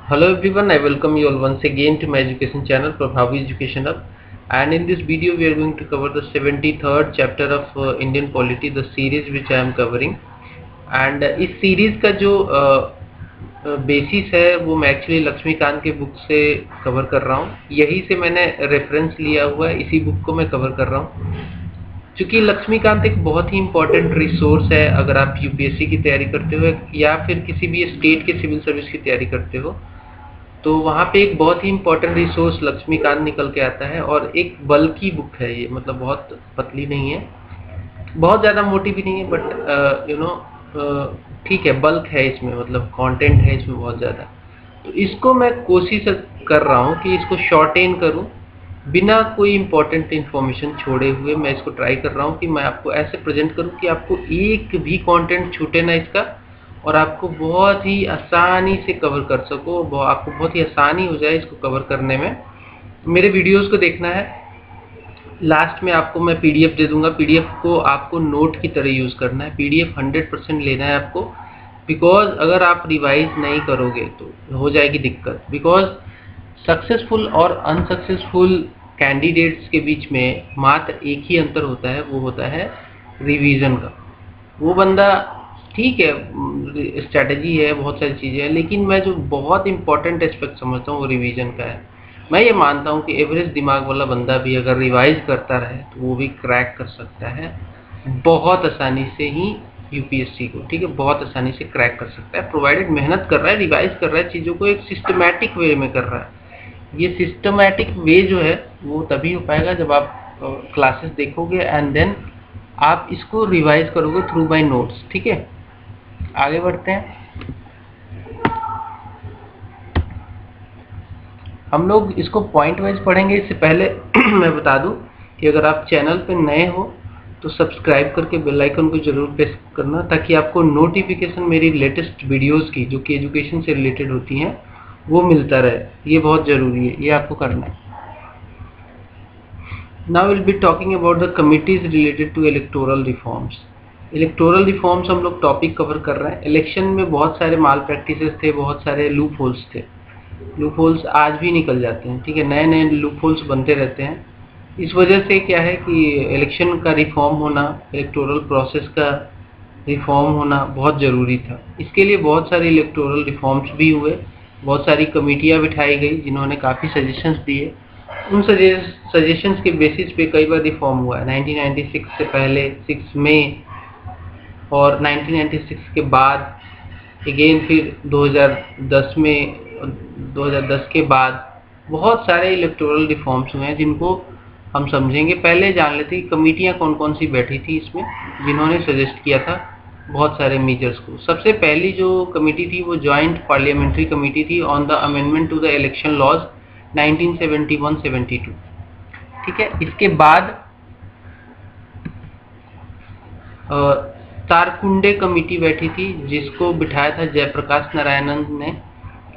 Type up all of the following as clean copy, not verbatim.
Hello everyone, I welcome you all once again to my education channel Prabhavi Education Hub. And in this video we are going to cover the 73rd chapter of Indian Polity, the series which I am covering. And इस series का जो basis है वो मैं actually Laxmikant के book से cover कर रहा हूँ। यही से मैंने रेफरेंस लिया हुआ है, इसी बुक को मैं कवर कर रहा हूँ। क्योंकि लक्ष्मीकांत एक बहुत ही इम्पोर्टेंट रिसोर्स है अगर आप यूपीएससी की तैयारी करते हो या फिर किसी भी स्टेट के सिविल सर्विस की तैयारी करते हो, तो वहाँ पे एक बहुत ही इम्पोर्टेंट रिसोर्स लक्ष्मीकांत निकल के आता है। और एक बल्कि बुक है ये, मतलब बहुत पतली नहीं है, बहुत ज़्यादा मोटी भी नहीं है, बट ठीक है, बल्क है इसमें, मतलब कंटेंट है इसमें बहुत ज़्यादा। तो इसको मैं कोशिश कर रहा हूँ कि इसको शॉर्टेन करूँ, बिना कोई इम्पोर्टेंट इन्फॉर्मेशन छोड़े हुए। मैं इसको ट्राई कर रहा हूँ कि मैं आपको ऐसे प्रेजेंट करूँ कि आपको एक भी कंटेंट छूटे ना इसका, और आपको बहुत ही आसानी से कवर कर सको, आपको बहुत ही आसानी हो जाए इसको कवर करने में। मेरे वीडियोस को देखना है, लास्ट में आपको मैं पीडीएफ दे दूंगा। पीडीएफ को आपको नोट की तरह यूज़ करना है, पीडीएफ 100% लेना है आपको, बिकॉज अगर आप रिवाइज नहीं करोगे तो हो जाएगी दिक्कत। बिकॉज सक्सेसफुल और अनसक्सेसफुल कैंडिडेट्स के बीच में मात्र एक ही अंतर होता है, वो होता है रिवीजन का। वो बंदा ठीक है, स्ट्रैटेजी है, बहुत सारी चीज़ें हैं, लेकिन मैं जो बहुत इंपॉर्टेंट एस्पेक्ट समझता हूँ वो रिवीजन का है। मैं ये मानता हूँ कि एवरेज दिमाग वाला बंदा भी अगर रिवाइज करता रहे तो वो भी क्रैक कर सकता है बहुत आसानी से ही यूपीएससी को, ठीक है, बहुत आसानी से क्रैक कर सकता है, प्रोवाइडेड मेहनत कर रहा है, रिवाइज कर रहा है, चीज़ों को एक सिस्टमैटिक वे में कर रहा है। ये सिस्टमैटिक वे जो है वो तभी हो पाएगा जब आप क्लासेस देखोगे एंड देन आप इसको रिवाइज करोगे थ्रू बाय नोट्स, ठीक है। आगे बढ़ते हैं। हम लोग इसको पॉइंट वाइज पढ़ेंगे। इससे पहले मैं बता दूं कि अगर आप चैनल पे नए हो तो सब्सक्राइब करके बेल आइकन को जरूर प्रेस करना, ताकि आपको नोटिफिकेशन मेरी लेटेस्ट वीडियोस की जो कि एजुकेशन से रिलेटेड होती हैं वो मिलता रहे। ये बहुत ज़रूरी है, ये आपको करना है। Now will be talking about the committees related to electoral reforms. Electoral reforms हम लोग टॉपिक कवर कर रहे हैं। इलेक्शन में बहुत सारे माल प्रैक्टिसेस थे, बहुत सारे लूप होल्स थे। लूप होल्स आज भी निकल जाते हैं, ठीक है, नए नए लूप होल्स बनते रहते हैं। इस वजह से क्या है कि इलेक्शन का रिफॉर्म होना, इलेक्टोरल प्रोसेस का रिफॉर्म होना बहुत ज़रूरी था। इसके लिए बहुत सारे इलेक्टोरल रिफॉर्म्स भी हुए, बहुत सारी कमेटियाँ बिठाई गई जिन्होंने काफ़ी सजेशंस दिए। उन सजेशंस के बेसिस पे कई बार रिफॉर्म हुआ है। 1996 से पहले 6 मई और 1996 के बाद अगेन फिर 2010 में, 2010 के बाद बहुत सारे इलेक्टोरल रिफॉर्म्स हुए हैं जिनको हम समझेंगे। पहले जान लेते कि कमेटियाँ कौन कौन सी बैठी थी इसमें जिन्होंने सजेस्ट किया था बहुत सारे मेजर्स को। सबसे पहली जो कमेटी थी वो जॉइंट पार्लियामेंट्री कमेटी थी on the amendment to the election laws 1971-72, ठीक है। इसके बाद तारकुंडे कमेटी बैठी थी जिसको बिठाया था जयप्रकाश नारायणन ने।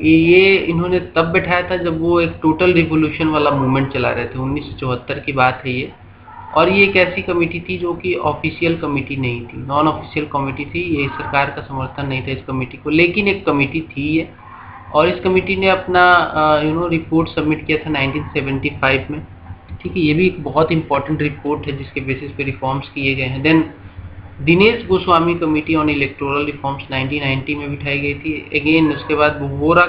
ये इन्होंने तब बैठाया था जब वो एक टोटल रिवोल्यूशन वाला मूवमेंट चला रहे थे, 1974 की बात है ये। और ये एक ऐसी कमेटी थी जो कि ऑफिशियल कमेटी नहीं थी, नॉन ऑफिशियल कमेटी थी। ये सरकार का समर्थन नहीं था इस कमेटी को, लेकिन एक कमेटी थी ये। और इस कमेटी ने अपना रिपोर्ट सबमिट किया था 1975 में, ठीक है। ये भी एक बहुत इंपॉर्टेंट रिपोर्ट है जिसके बेसिस पे रिफॉर्म्स किए गए हैं। Then Dinesh Goswami committee on electoral reforms 1990 में बिठाई गई थी अगेन। उसके बाद Vohra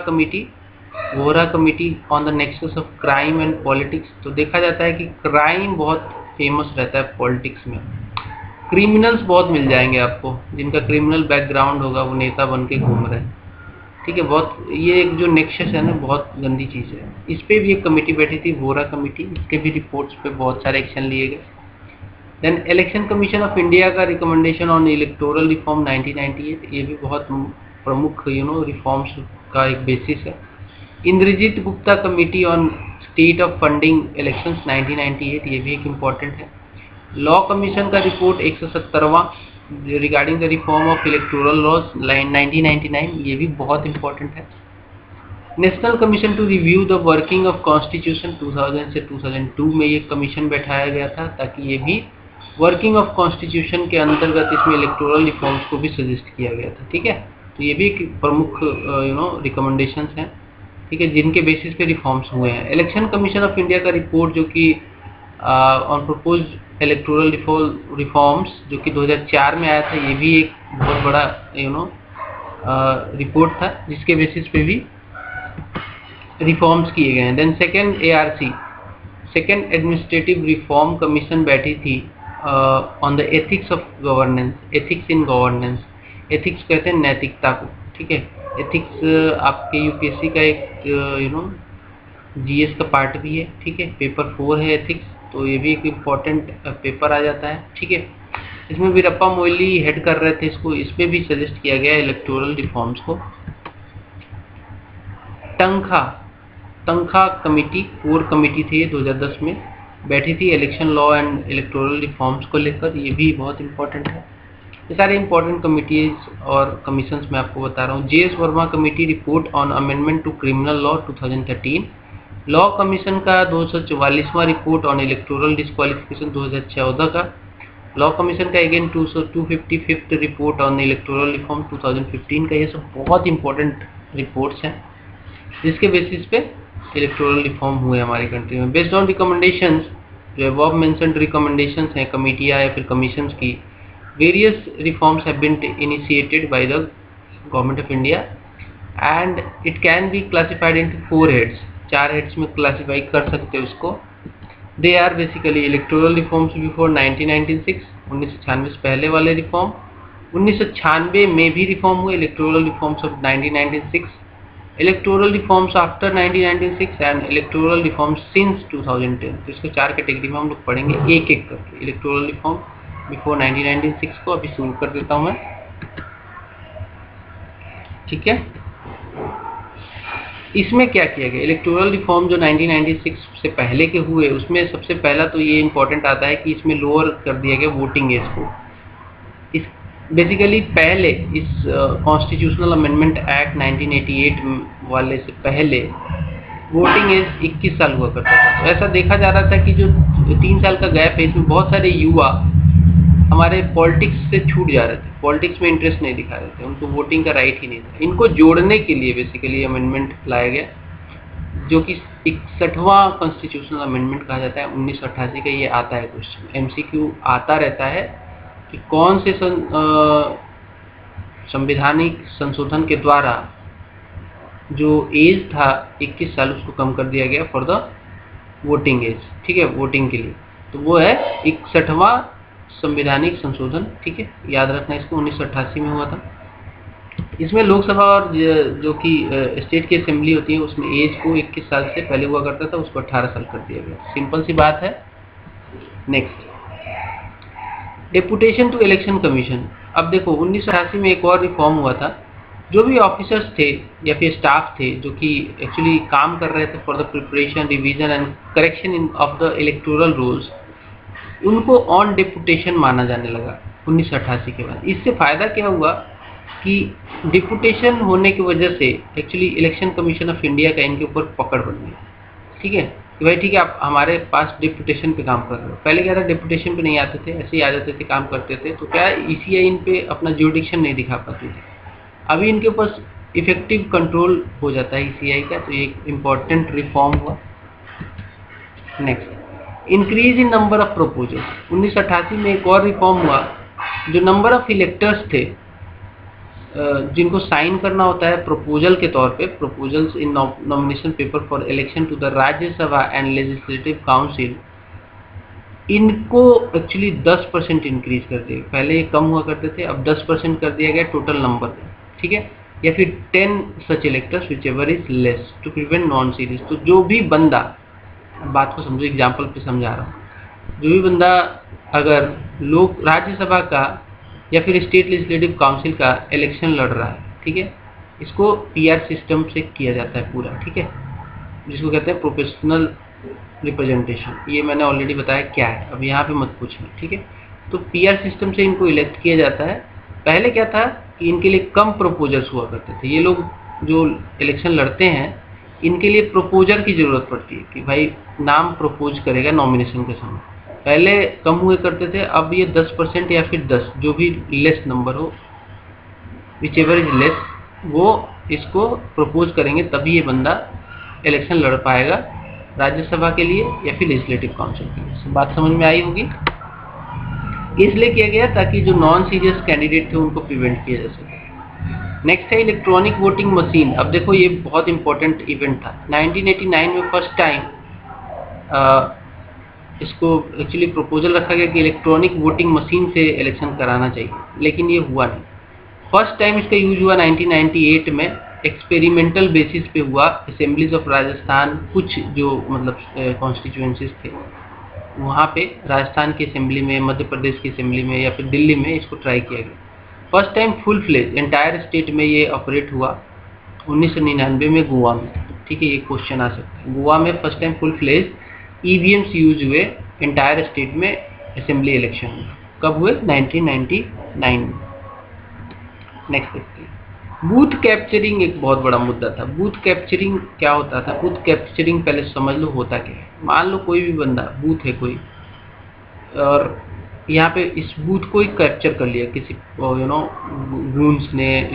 committee on the nexus of crime and politics. तो देखा जाता है कि क्राइम बहुत फेमस रहता है पॉलिटिक्स में, क्रिमिनल्स बहुत मिल जाएंगे आपको, जिनका क्रिमिनल बैकग्राउंड होगा वो नेता बन के घूम रहे हैं, ठीक है। बहुत ये एक जो नेक्सस है ना, बहुत गंदी चीज़ है। इस पर भी एक कमेटी बैठी थी, वोहरा कमेटी, इसके भी रिपोर्ट्स पे बहुत सारे एक्शन लिए गए। Then election commission of India का रिकमेंडेशन ऑन इलेक्टोरल रिफॉर्म 1998, ये भी बहुत प्रमुख रिफॉर्म्स का एक बेसिस है। Indrajit Gupta committee on state of funding elections 1998, ये भी एक इम्पॉर्टेंट है। लॉ कमीशन का रिपोर्ट 170वां regarding the reform of electoral laws 1999, ये भी बहुत इंपॉर्टेंट है। National commission to review the working of constitution 2000 से 2002 में ये कमीशन बैठाया गया था, ताकि ये भी वर्किंग ऑफ कॉन्स्टिट्यूशन के अंतर्गत इसमें इलेक्टोरल रिफॉर्म्स को भी सजेस्ट किया गया था, ठीक है। तो ये भी एक प्रमुख रिकमेंडेशंस हैं। ठीक है, जिनके बेसिस पे रिफॉर्म्स हुए हैं। इलेक्शन कमीशन ऑफ इंडिया का रिपोर्ट जो कि ऑन प्रपोज इलेक्टोरल रिफॉर्म्स जो कि 2004 में आया था, ये भी एक बहुत बड़ा रिपोर्ट था जिसके बेसिस पे भी रिफॉर्म्स किए गए हैं। Then second ARC, second administrative reform commission बैठी थी on the ethics of governance, ethics in governance. Ethics कहते हैं नैतिकता को, ठीक है। एथिक्स आपके यूपीएससी का एक जीएस का पार्ट भी है, ठीक है। पेपर 4 है एथिक्स, तो ये भी एक इम्पॉर्टेंट पेपर आ जाता है, ठीक है। इसमें वीरप्पा मोइली हेड कर रहे थे इसको, इसमें भी सजेस्ट किया गया इलेक्टोरल रिफॉर्म्स को। तंखा कमेटी, कोर कमेटी थी, 2010 में बैठी थी election law and electoral reforms को लेकर, ये भी बहुत इंपॉर्टेंट है। ये सारे इंपॉर्टेंट कमिटीज और कमीशंस मैं आपको बता रहा हूँ। JS Verma committee report on amendment to criminal law 2013, law commission का 244वां रिपोर्ट ऑन इलेक्टोरल डिस्क्वालिफिकेशन 2014 का, लॉ कमीशन का again 255th report on electoral reform 2015 का। ये सब बहुत इंपॉर्टेंट रिपोर्ट्स हैं जिसके बेसिस पे इलेक्टोरल रिफॉर्म हुए हमारी कंट्री में। बेस्ड ऑन रिकमेंडेशंस, जो अबव मेंशन्ड रिकमेंडेशंस हैं कमेटियाँ या फिर कमीशंस की, various reforms have been initiated by the government of India and it can be classified into 4 heads, 4 heads में क्लासीफाई कर सकते हो इसको। They are basically electoral reforms before 1996, 1996 से पहले वाले रिफॉर्म, 1996 में भी रिफॉर्म हुए electoral reforms of 1996, electoral reforms after 1996 and electoral reforms since 2010। तो इसको 4 कैटेगरी में हम लोग पढ़ेंगे एक एक करके। इलेक्टोरल रिफॉर्म बिफोर 1996 को अभी शुरू कर देता हूं मैं, ठीक है। इसमें क्या किया गया, इलेक्टोरल रिफॉर्म जो 1996 से पहले के हुए, उसमें सबसे पहला तो ये इंपॉर्टेंट आता है कि इसमें लोअर कर दिया गया वोटिंग एज को। इस बेसिकली पहले इस कॉन्स्टिट्यूशनल अमेंडमेंट एक्ट 1988 वाले से पहले वोटिंग एज 21 साल हुआ करता था। तो ऐसा देखा जा रहा था कि जो 3 साल का गैप है, इसमें बहुत सारे युवा हमारे पॉलिटिक्स से छूट जा रहे थे, पॉलिटिक्स में इंटरेस्ट नहीं दिखा रहे थे, उनको वोटिंग का राइट ही नहीं था। इनको जोड़ने के लिए बेसिकली अमेंडमेंट लाया गया, जो कि 61वां कॉन्स्टिट्यूशनल अमेंडमेंट कहा जाता है। 1988 का ये आता है क्वेश्चन, MCQ आता रहता है कि कौन से संवैधानिक संशोधन के द्वारा जो एज था 21 साल उसको कम कर दिया गया फॉर द वोटिंग एज, ठीक है, वोटिंग के लिए। तो वो है 61वां संवैधानिक संशोधन, ठीक है, याद रखना इसको, 1988 में हुआ था। इसमें लोकसभा और जो कि स्टेट की असेंबली होती है उसमें एज को 21 साल से पहले हुआ करता था, उसको 18 साल कर दिया गया। सिंपल सी बात है। Next, deputation to election commission. अब देखो 1988 में एक और रिफॉर्म हुआ था। जो भी ऑफिसर्स थे या फिर स्टाफ थे जो कि एक्चुअली काम कर रहे थे for the preparation, revision and correction of the electoral rules, उनको ऑन डेपुटेशन माना जाने लगा 1988 के बाद। इससे फ़ायदा क्या हुआ कि डेपुटेशन होने की वजह से actually election commission of India का इनके ऊपर पकड़ बन गया, ठीक है, कि भाई ठीक है आप हमारे पास डेपुटेशन पे काम कर रहे हो। पहले क्या था, डेपुटेशन पे नहीं आते थे, ऐसे ही आ जाते थे, काम करते थे, तो क्या ECI इन पे अपना ज्यूरिडिक्शन नहीं दिखा पाती थी। अभी इनके ऊपर इफेक्टिव कंट्रोल हो जाता है ECI का, तो ये एक इम्पॉर्टेंट रिफॉर्म हुआ। Next, increase in number of proposal. 1988 में एक और रिफॉर्म हुआ, जो नंबर ऑफ इलेक्टर्स थे जिनको साइन करना होता है प्रपोजल के तौर पे, proposals in nomination paper for election to the Rajya Sabha and legislative council, इनको एक्चुअली 10% इंक्रीज कर दिया। पहले कम हुआ करते थे, अब 10% कर दिया गया टोटल नंबर में, ठीक है, या फिर 10 such electors whichever is less to prevent non serious. तो जो भी बंदा, बात को समझो, एग्जाम्पल पे समझा रहा हूँ, जो भी बंदा अगर लोग राज्यसभा का या फिर स्टेट लेजिस्लेटिव काउंसिल का इलेक्शन लड़ रहा है, ठीक है, इसको PR सिस्टम से किया जाता है पूरा, ठीक है, जिसको कहते हैं प्रोफेशनल रिप्रेजेंटेशन। ये मैंने ऑलरेडी बताया क्या है, अब यहाँ पे मत पूछना, ठीक है। तो PR सिस्टम से इनको इलेक्ट किया जाता है। पहले क्या था कि इनके लिए कम प्रपोजल्स हुआ करते थे। ये लोग जो इलेक्शन लड़ते हैं इनके लिए प्रपोजल की ज़रूरत पड़ती है कि भाई नाम प्रपोज करेगा नॉमिनेशन के समय। पहले कम हुए करते थे, अब ये 10% या फिर 10, जो भी लेस नंबर हो, विच एवर इज लेस, वो इसको प्रपोज करेंगे तभी ये बंदा इलेक्शन लड़ पाएगा राज्यसभा के लिए या फिर लेजिस्लेटिव काउंसिल के लिए। बात समझ में आई होगी। इसलिए किया गया ताकि जो नॉन सीरियस कैंडिडेट थे उनको प्रिवेंट किया जा सके। नेक्स्ट है इलेक्ट्रॉनिक वोटिंग मशीन। अब देखो ये बहुत इंपॉर्टेंट इवेंट था। 1989 में फर्स्ट टाइम इसको एक्चुअली प्रपोजल रखा गया कि इलेक्ट्रॉनिक वोटिंग मशीन से इलेक्शन कराना चाहिए, लेकिन ये हुआ नहीं। फर्स्ट टाइम इसका यूज हुआ 1998 में, एक्सपेरिमेंटल बेसिस पे हुआ। असेंबलीज ऑफ राजस्थान, कुछ जो मतलब कॉन्स्टिट्यूएंसीज थे वहाँ पे, राजस्थान की असेंबली में, मध्य प्रदेश की असेंबली में या फिर दिल्ली में इसको ट्राई किया गया। First time full fledge entire state में ये ऑपरेट हुआ 1999 में गोवा में। ठीक है, ये क्वेश्चन आ सकता है। गोवा में first time full fledge EVMs use हुए एंटायर स्टेट में असेंबली इलेक्शन में। कब हुए? 1999 में। नेक्स्ट देखते हैं, बूथ कैप्चरिंग एक बहुत बड़ा मुद्दा था। बूथ कैप्चरिंग क्या होता था? बूथ कैप्चरिंग पहले समझ लो होता क्या है। मान लो कोई भी बंदा, बूथ है कोई, और यहाँ पे इस बूथ को ही कैप्चर कर लिया किसी गूंस ने,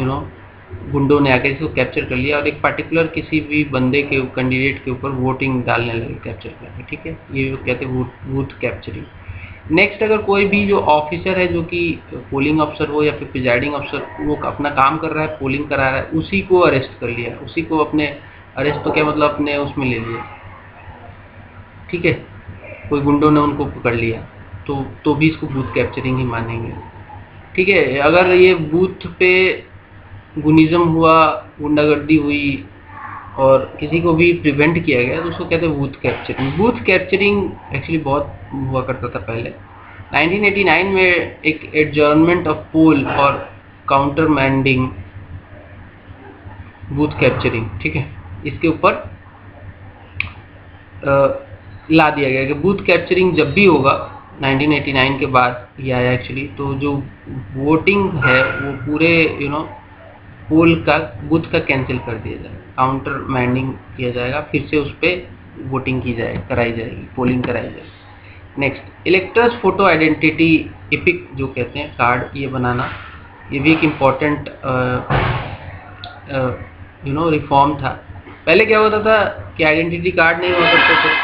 गुंडों ने आके इसको कैप्चर कर लिया और एक पर्टिकुलर किसी भी बंदे के कैंडिडेट के ऊपर वोटिंग डालने लगे कैप्चर करके। ठीक है, ये कहते हैं बूथ कैप्चरिंग। नेक्स्ट, अगर कोई भी जो ऑफिसर है जो कि पोलिंग अफसर हो या फिर प्रिजाइडिंग अफसर, वो अपना काम कर रहा है, पोलिंग करा रहा है, उसी को अरेस्ट कर लिया, उसी को अपने अरेस्ट तो क्या मतलब अपने उसमें ले लिया। ठीक है, कोई गुंडों ने उनको पकड़ लिया तो भी इसको बूथ कैप्चरिंग ही मानेंगे। ठीक है, अगर ये बूथ पे गुनिज्म हुआ, गुंडागर्दी हुई और किसी को भी प्रिवेंट किया गया तो उसको कहते हैं booth capturing. Booth capturing actually बहुत हुआ करता था पहले। 1989 में एक एडजर्नमेंट ऑफ पोल और काउंटर मैंडिंग बूथ कैप्चरिंग, ठीक है, इसके ऊपर ला दिया गया कि बूथ कैप्चरिंग जब भी होगा 1989 के बाद ये आया एक्चुअली, तो जो वोटिंग है वो पूरे पोल का, बूथ का कैंसिल कर दिया जाएगा, काउंटर मैंडिंग किया जाएगा, फिर से उस पर वोटिंग की जाएगी, कराई जाएगी, पोलिंग कराई जाएगी। Next, electors photo identity epic जो कहते हैं कार्ड, ये बनाना, ये भी एक इम्पॉर्टेंट रिफॉर्म था। पहले क्या होता था कि आइडेंटिटी कार्ड नहीं हो सकते थे,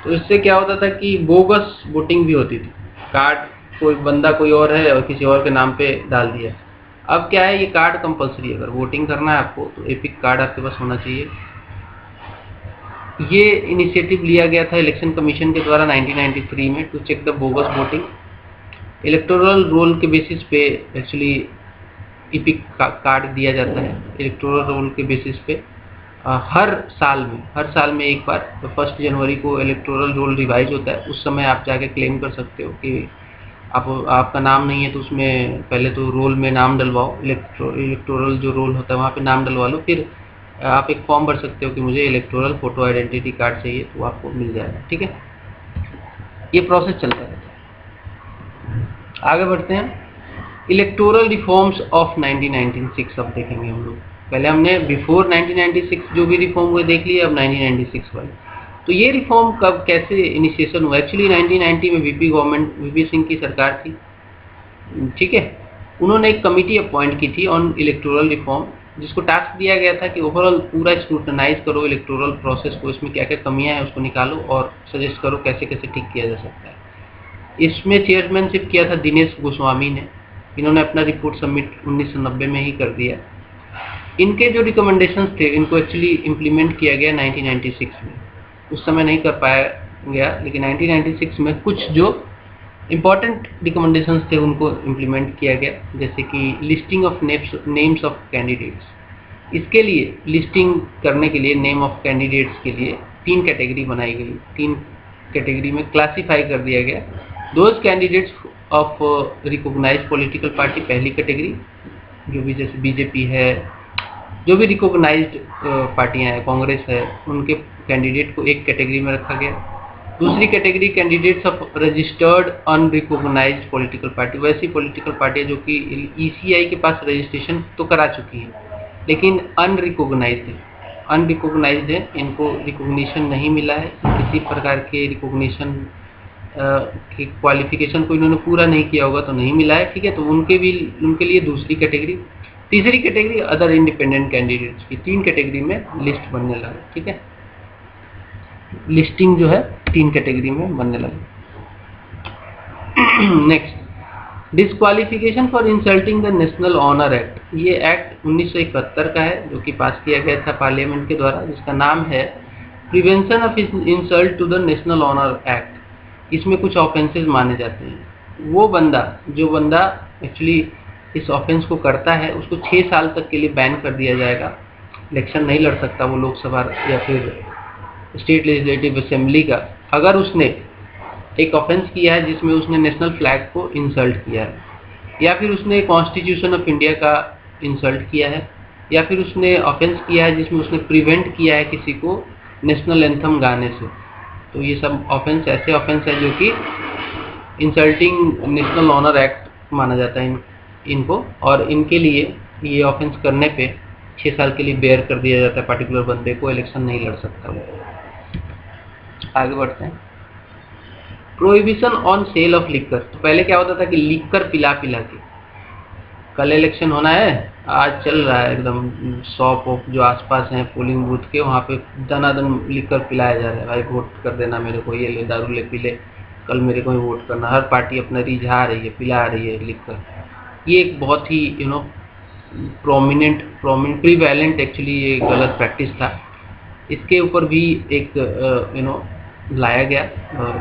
तो इससे क्या होता था कि बोगस वोटिंग भी होती थी। कार्ड कोई बंदा कोई और है और किसी और के नाम पे डाल दिया। अब क्या है, ये कार्ड कंपलसरी है, अगर वोटिंग करना है आपको तो एपिक कार्ड आपके पास होना चाहिए। ये इनिशिएटिव लिया गया था इलेक्शन कमीशन के द्वारा 1993 में to check the bogus voting. Electoral roll के बेसिस पे एक्चुअली एपिक कार्ड दिया जाता है। इलेक्टोरल रोल के बेसिस पे हर साल में एक बार, तो 1 जनवरी को इलेक्टोरल रोल रिवाइज होता है। उस समय आप जाके क्लेम कर सकते हो कि आपका नाम नहीं है तो उसमें पहले तो रोल में नाम डलवाओ, इलेक्टोरल जो रोल होता है वहाँ पे नाम डलवा लो, फिर आप एक फॉर्म भर सकते हो कि मुझे इलेक्टोरल फोटो आइडेंटिटी कार्ड चाहिए, तो आपको मिल जाएगा। ठीक है, ये प्रोसेस चलता रहता है। आगे बढ़ते हैं, इलेक्टोरल रिफॉर्म्स ऑफ 1996 अब देखेंगे हम लोग। पहले हमने बिफोर 1996 जो भी रिफॉर्म हुए देख लिए, अब 1996 वाले। तो ये रिफॉर्म कब कैसे इनिशिएशन हुआ? एक्चुअली 1990 में वीपी सिंह की सरकार थी। ठीक है, उन्होंने एक कमिटी अपॉइंट की थी ऑन इलेक्टोरल रिफॉर्म, जिसको टास्क दिया गया था कि ओवरऑल पूरा स्क्रूटनाइज करो इलेक्टोरल प्रोसेस को, इसमें क्या क्या कमियां हैं उसको निकालो और सजेस्ट करो कैसे कैसे ठीक किया जा सकता है। इसमें चेयरमैनशिप किया था दिनेश गोस्वामी ने। इन्होंने अपना रिपोर्ट सबमिट 1990 में ही कर दिया। इनके जो रिकमेंडेशंस थे इनको एक्चुअली इम्प्लीमेंट किया गया 1996 में। उस समय नहीं कर पाया गया, लेकिन 1996 में कुछ जो इम्पॉर्टेंट रिकमेंडेशंस थे उनको इम्प्लीमेंट किया गया, जैसे कि listing of names of candidates. इसके लिए लिस्टिंग करने के लिए नेम ऑफ कैंडिडेट्स के लिए 3 कैटेगरी बनाई गई। 3 कैटेगरी में क्लासीफाई कर दिया गया। Those candidates of recognised political party, पहली कैटेगरी, जो भी जैसे बीजेपी है, जो भी रिकॉग्नाइज्ड पार्टियां हैं, कांग्रेस है, उनके कैंडिडेट को एक कैटेगरी में रखा गया। दूसरी category candidates of registered unrecognised political party, वैसी पॉलिटिकल पार्टियां जो कि ईसीआई के पास रजिस्ट्रेशन तो करा चुकी है लेकिन अनरिकॉग्नाइज्ड है, इनको रिकॉग्निशन नहीं मिला है, किसी प्रकार के रिकॉग्निशन की क्वालिफिकेशन को इन्होंने पूरा नहीं किया होगा तो नहीं मिला है। ठीक है, तो उनके लिए दूसरी कैटेगरी। तीसरी कैटेगरी अदर इंडिपेंडेंट कैंडिडेट्स की। 3 कैटेगरी में लिस्ट बनने लगा। ठीक है, लिस्टिंग जो है 3 कैटेगरी में बनने लगी। Next, disqualification for insulting the national honour act. ये एक्ट 1971 का है जो कि पास किया गया था पार्लियामेंट के द्वारा, जिसका नाम है prevention of insult to the national honour act. इसमें कुछ ऑफेंसेस माने जाते हैं। वो बंदा जो बंदा एक्चुअली इस ऑफेंस को करता है उसको 6 साल तक के लिए बैन कर दिया जाएगा, इलेक्शन नहीं लड़ सकता वो लोकसभा या फिर स्टेट लेजिस्लेटिव असेंबली का, अगर उसने एक ऑफेंस किया है जिसमें उसने नेशनल फ्लैग को इंसल्ट किया है, या फिर उसने कॉन्स्टिट्यूशन ऑफ इंडिया का इंसल्ट किया है, या फिर उसने ऑफेंस किया है जिसमें उसने प्रिवेंट किया है किसी को नेशनल एंथम गाने से। तो ये सब ऑफेंस ऐसे ऑफेंस है जो कि इंसल्टिंग नेशनल ऑनर एक्ट माना जाता है इनको, और इनके लिए ये ऑफेंस करने पे 6 साल के लिए बेयर कर दिया जाता है पर्टिकुलर बंदे को, इलेक्शन नहीं लड़ सकता वो। आगे बढ़ते हैं। Prohibition on sale of liquor. तो पहले क्या होता था कि लिकर पिला पिला के, कल इलेक्शन होना है, आज चल रहा है एकदम शॉप ऑफ जो आसपास हैं पोलिंग बूथ के, वहाँ पे दनादन लिकर पिलाया जा रहा है, भाई वोट कर देना मेरे को, ये ले दारू ले पी ले, कल मेरे को ही वोट करना। हर पार्टी अपना रिझा रही है, पिला रही है लिकर। ये एक बहुत ही प्रोमिनेंट प्रीवैलेंट एक्चुअली ये गलत प्रैक्टिस था। इसके ऊपर भी एक लाया गया,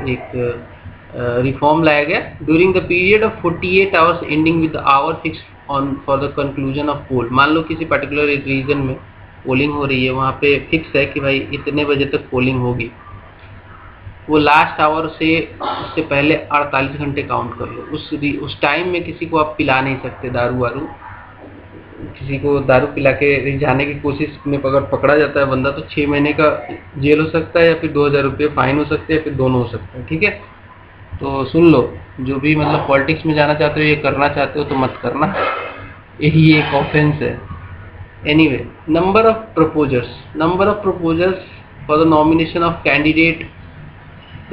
एक रिफॉर्म लाया गया। During the period of 48 hours ending with hour fix on for the conclusion of poll. मान लो किसी पर्टिकुलर रीजन में पोलिंग हो रही है, वहाँ पे फिक्स है कि भाई इतने बजे तक पोलिंग होगी, वो लास्ट आवर से उससे पहले 48 घंटे काउंट कर लो। उस टाइम में किसी को आप पिला नहीं सकते दारू वारू। किसी को दारू पिला के रिझाने की कोशिश में अगर पकड़ा जाता है बंदा तो 6 महीने का जेल हो सकता है, या फिर 2000 रुपये फाइन हो सकते हैं, या फिर दोनों हो सकते हैं। ठीक है, तो सुन लो, जो भी मतलब पॉलिटिक्स में जाना चाहते हो, ये करना चाहते हो तो मत करना, यही एक ऑफेंस है। Anyway, number of proposers for the nomination of candidate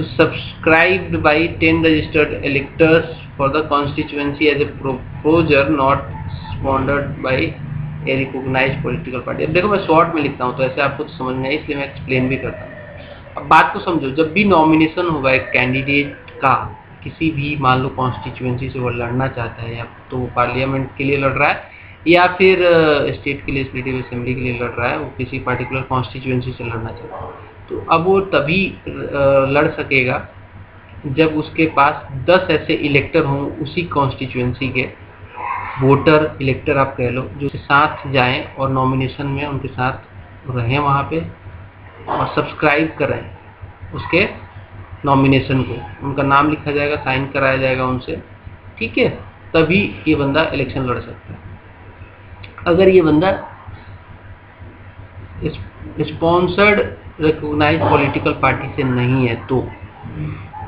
subscribed by 10 registered electors for the constituency as a proposer not sponsored by a recognised political party. अब देखो मैं शॉर्ट में लिखता हूँ तो ऐसे आपको तो समझ में आए, इसलिए मैं एक्सप्लेन भी करता हूँ। अब बात को समझो, जब भी नॉमिनेशन होगा एक कैंडिडेट का, किसी भी मान लो कॉन्स्टिट्यूएंसी से वो लड़ना चाहता है, या तो वो पार्लियामेंट के लिए लड़ रहा है या फिर स्टेट के लिए लेजिस्लेटिव असेंबली के लिए लड़ रहा है, वो किसी पर्टिकुलर कॉन्स्टिट्यूएंसी से लड़ना चाहता है, तो अब वो तभी लड़ सकेगा जब उसके पास 10 ऐसे इलेक्टर हों उसी कॉन्स्टिट्यूएंसी के, वोटर इलेक्टर आप कह लो, जो साथ जाएं और नॉमिनेशन में उनके साथ रहें वहाँ पे और सब्सक्राइब करें उसके नॉमिनेशन को, उनका नाम लिखा जाएगा, साइन कराया जाएगा उनसे। ठीक है, तभी ये बंदा इलेक्शन लड़ सकता है। अगर ये बंदा स्पॉन्सर्ड रिकॉग्नाइज्ड पॉलिटिकल पार्टी से नहीं है तो,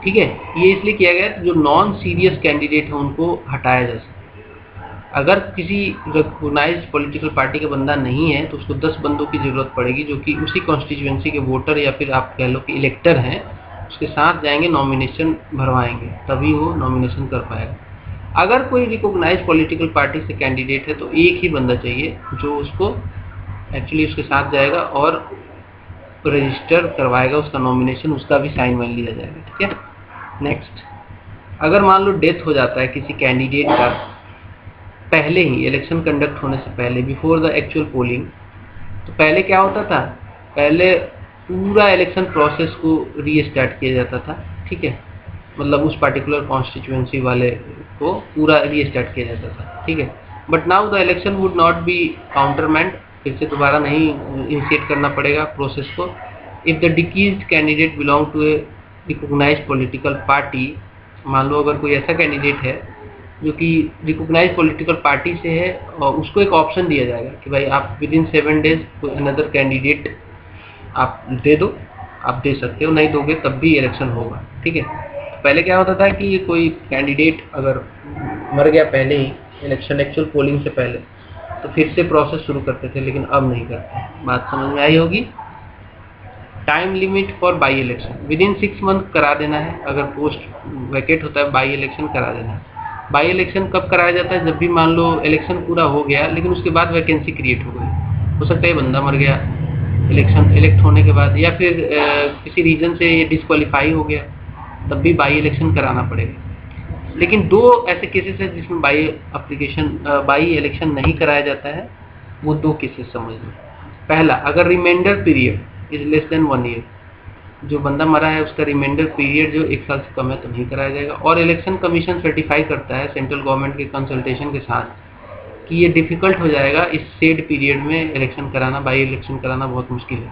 ठीक है, ये इसलिए किया गया जो नॉन सीरियस कैंडिडेट है उनको हटाया जा सके। अगर किसी रिकॉग्नाइज्ड पॉलिटिकल पार्टी का बंदा नहीं है तो उसको 10 बंदों की जरूरत पड़ेगी जो कि उसी कॉन्स्टिट्यूएंसी के वोटर या फिर आप कह लो कि इलेक्टर हैं, उसके साथ जाएंगे, नॉमिनेशन भरवाएंगे, तभी वो नॉमिनेशन कर पाएगा। अगर कोई रिकॉग्नाइज्ड पॉलिटिकल पार्टी से कैंडिडेट है तो एक ही बंदा चाहिए जो उसको एक्चुअली उसके साथ जाएगा और रजिस्टर करवाएगा उसका नॉमिनेशन, उसका भी साइन वाइन लिया जाएगा। ठीक है, नेक्स्ट, अगर मान लो डेथ हो जाता है किसी कैंडिडेट का पहले ही, इलेक्शन कंडक्ट होने से पहले, बिफोर द एक्चुअल पोलिंग, तो पहले क्या होता था, पहले पूरा इलेक्शन प्रोसेस को रीस्टार्ट किया जाता था। ठीक है, मतलब उस पर्टिकुलर कॉन्स्टिट्यूएंसी वाले को पूरा रीस्टार्ट किया जाता था। ठीक है, but now the election would not be countermanded, फिर से दोबारा नहीं इनिशिएट करना पड़ेगा प्रोसेस को। If the deceased candidate belong to a recognised political party, मान लो अगर कोई ऐसा कैंडिडेट है जो कि रिकॉग्नाइज्ड पॉलिटिकल पार्टी से है, और उसको एक ऑप्शन दिया जाएगा कि भाई आप विद इन 7 days कोई अनदर कैंडिडेट आप दे दो, आप दे सकते हो, नहीं दोगे तब भी इलेक्शन होगा। ठीक है, पहले क्या होता था कि कोई कैंडिडेट अगर मर गया पहले ही इलेक्शन एक्चुअल पोलिंग से पहले, तो फिर से प्रोसेस शुरू करते थे, लेकिन अब नहीं करते। बात समझ में आई होगी। Time limit for by election, with in 6 months करा देना है। अगर पोस्ट वैकेट होता है बाई इलेक्शन करा देना है। बाई इलेक्शन कब कराया जाता है, जब भी मान लो इलेक्शन पूरा हो गया लेकिन उसके बाद वैकेंसी क्रिएट हो गई, हो सकता है बंदा मर गया इलेक्शन इलेक्ट होने के बाद, या फिर किसी रीजन से ये डिस्क्वालीफाई हो गया, तब भी बाई इलेक्शन कराना पड़ेगा। लेकिन दो ऐसे केसेस हैं जिसमें बाई इलेक्शन नहीं कराया जाता है। वो दो केसेस समझ लो। पहला, अगर reminder period is less than 1 year, जो बंदा मरा है उसका रिमाइंडर पीरियड जो 1 साल से कम है तो नहीं कराया जाएगा। और इलेक्शन कमीशन सर्टिफाई करता है सेंट्रल गवर्नमेंट के कंसल्टेशन के साथ कि ये डिफिकल्ट हो जाएगा इस सेड पीरियड में इलेक्शन कराना, बाई इलेक्शन कराना बहुत मुश्किल है,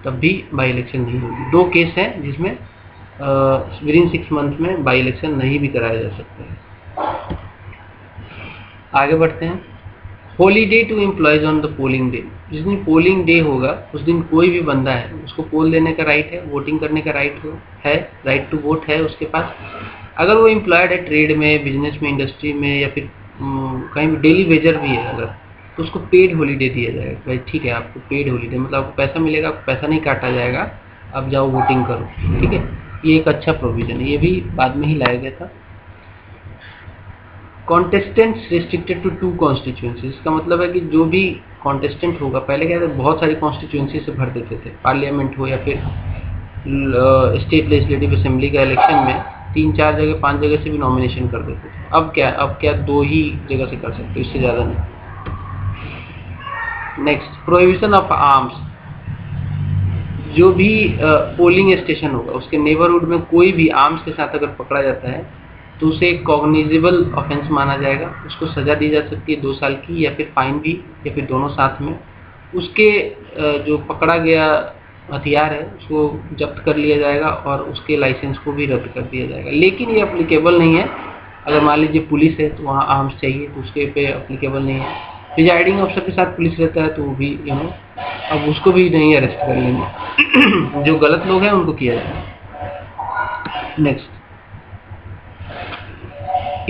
तब भी बाई इलेक्शन नहीं होगी। दो केस हैं जिसमें विदिन 6 मंथ में बाई इलेक्शन नहीं भी कराया जा सकता है। आगे बढ़ते हैं। Holiday to employees on the polling day. जिस दिन पोलिंग डे होगा उस दिन कोई भी बंदा है उसको पोल देने का राइट है, वोटिंग करने का राइट है, राइट टू वोट है उसके पास। अगर वो एम्प्लॉयड है ट्रेड में, बिजनेस में, इंडस्ट्री में, या फिर कहीं भी डेली वेजर भी है अगर, तो उसको पेड हॉलीडे दिया जाएगा। भाई ठीक है, आपको पेड हॉलीडे मतलब आपको पैसा मिलेगा, आपको पैसा नहीं काटा जाएगा, आप जाओ वोटिंग करो। ठीक है, ये एक अच्छा प्रोविजन है, ये भी बाद में ही लाया गया था। Contestants restricted to 2 constituency. इसका मतलब है कि जो भी कॉन्टेस्टेंट होगा, पहले क्या था बहुत सारी कॉन्स्टिट्यूएंसी से भर देते थे, पार्लियामेंट हो या फिर स्टेट लेजिस्लेटिव असेंबली का इलेक्शन में 3-4 जगह 5 जगह से भी नॉमिनेशन कर देते थे। अब क्या 2 ही जगह से कर सकते, इससे ज़्यादा नहीं। Next, prohibition of arms. जो भी पोलिंग स्टेशन होगा उसके नेबरहुड में कोई भी आर्म्स के साथ अगर पकड़ा जाता है तो उसे एक कॉग्निजेबल ऑफेंस माना जाएगा, उसको सजा दी जा सकती है 2 साल की, या फिर फाइन भी, या फिर दोनों साथ में। उसके जो पकड़ा गया हथियार है उसको जब्त कर लिया जाएगा और उसके लाइसेंस को भी रद्द कर दिया जाएगा। लेकिन ये अप्लीकेबल नहीं है अगर मान लीजिए पुलिस है तो वहाँ आर्म्स चाहिए, तो उसके पे अप्लीकेबल नहीं है। प्रिजाइडिंग अफसर के साथ पुलिस रहता है तो वो भी अब उसको भी नहीं अरेस्ट कर लेंगे जो गलत लोग हैं उनको किया जाएगा। Next,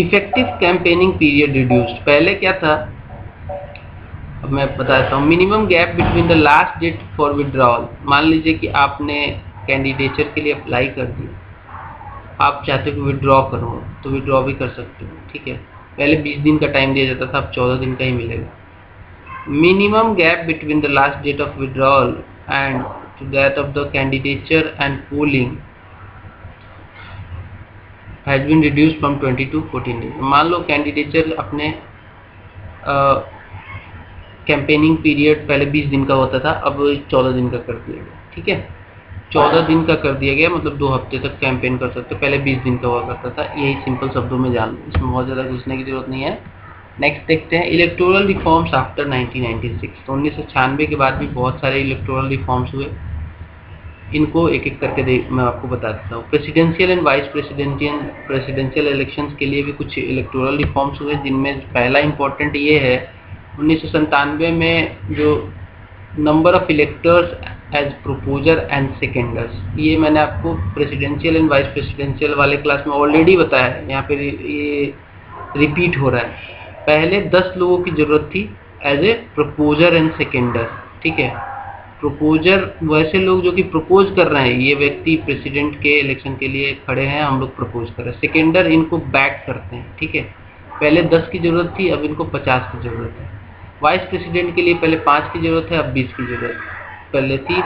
effective campaigning period reduced. पहले क्या था, अब मैं बताता हूँ। Minimum gap between the last date for withdrawal. मान लीजिए कि आपने कैंडिडेचर के लिए अप्लाई कर दिया, आप चाहते हो कि विड्रॉ करो तो विड्रॉ भी कर सकते हो। ठीक है, पहले 20 दिन का टाइम दिया जाता था, अब 14 दिन का ही मिलेगा। Minimum gap between the last date of withdrawal and to that of the candidature and polling has been reduced from 20 to 14 days. मान लो कैंडिडेचर अपने कैंपेनिंग पीरियड पहले 20 दिन का होता था, अब 14 दिन का कर दिया गया। ठीक है, 14 दिन का कर दिया गया, मतलब 2 हफ्ते तक कैंपेन कर सकते। पहले 20 दिन का हुआ करता था। यही सिंपल शब्दों में जान लो, इसमें बहुत ज़्यादा घुसने की जरूरत नहीं है। नेक्स्ट देखते हैं, इलेक्टोरल रिफॉर्म्स आफ्टर 1996। तो 1996 के बाद भी बहुत सारे इलेक्टोरल रिफॉर्म्स हुए, इनको एक एक करके मैं आपको बता देता हूँ। Presidential and vice presidential elections के लिए भी कुछ इलेक्टोरल रिफॉर्म्स हुए, जिनमें पहला इंपॉर्टेंट ये है 1997 में जो number of electors as proposer and seconders. ये मैंने आपको प्रेसिडेंशियल एंड वाइस प्रेसिडेंशियल वाले क्लास में ऑलरेडी बताया है, यहाँ पे ये रिपीट हो रहा है। पहले 10 लोगों की जरूरत थी एज ए प्रोपोजर एंड सेकेंडर। ठीक है, प्रोपोजर वैसे लोग जो कि प्रपोज कर रहे हैं, ये व्यक्ति प्रेसिडेंट के इलेक्शन के लिए खड़े हैं, हम लोग प्रपोज कर रहे हैं। सेकेंडर इनको बैक करते हैं। ठीक है, पहले 10 की जरूरत थी, अब इनको 50 की जरूरत है। वाइस प्रेसिडेंट के लिए पहले 5 की जरूरत है, अब 20 की जरूरत है। पहले थी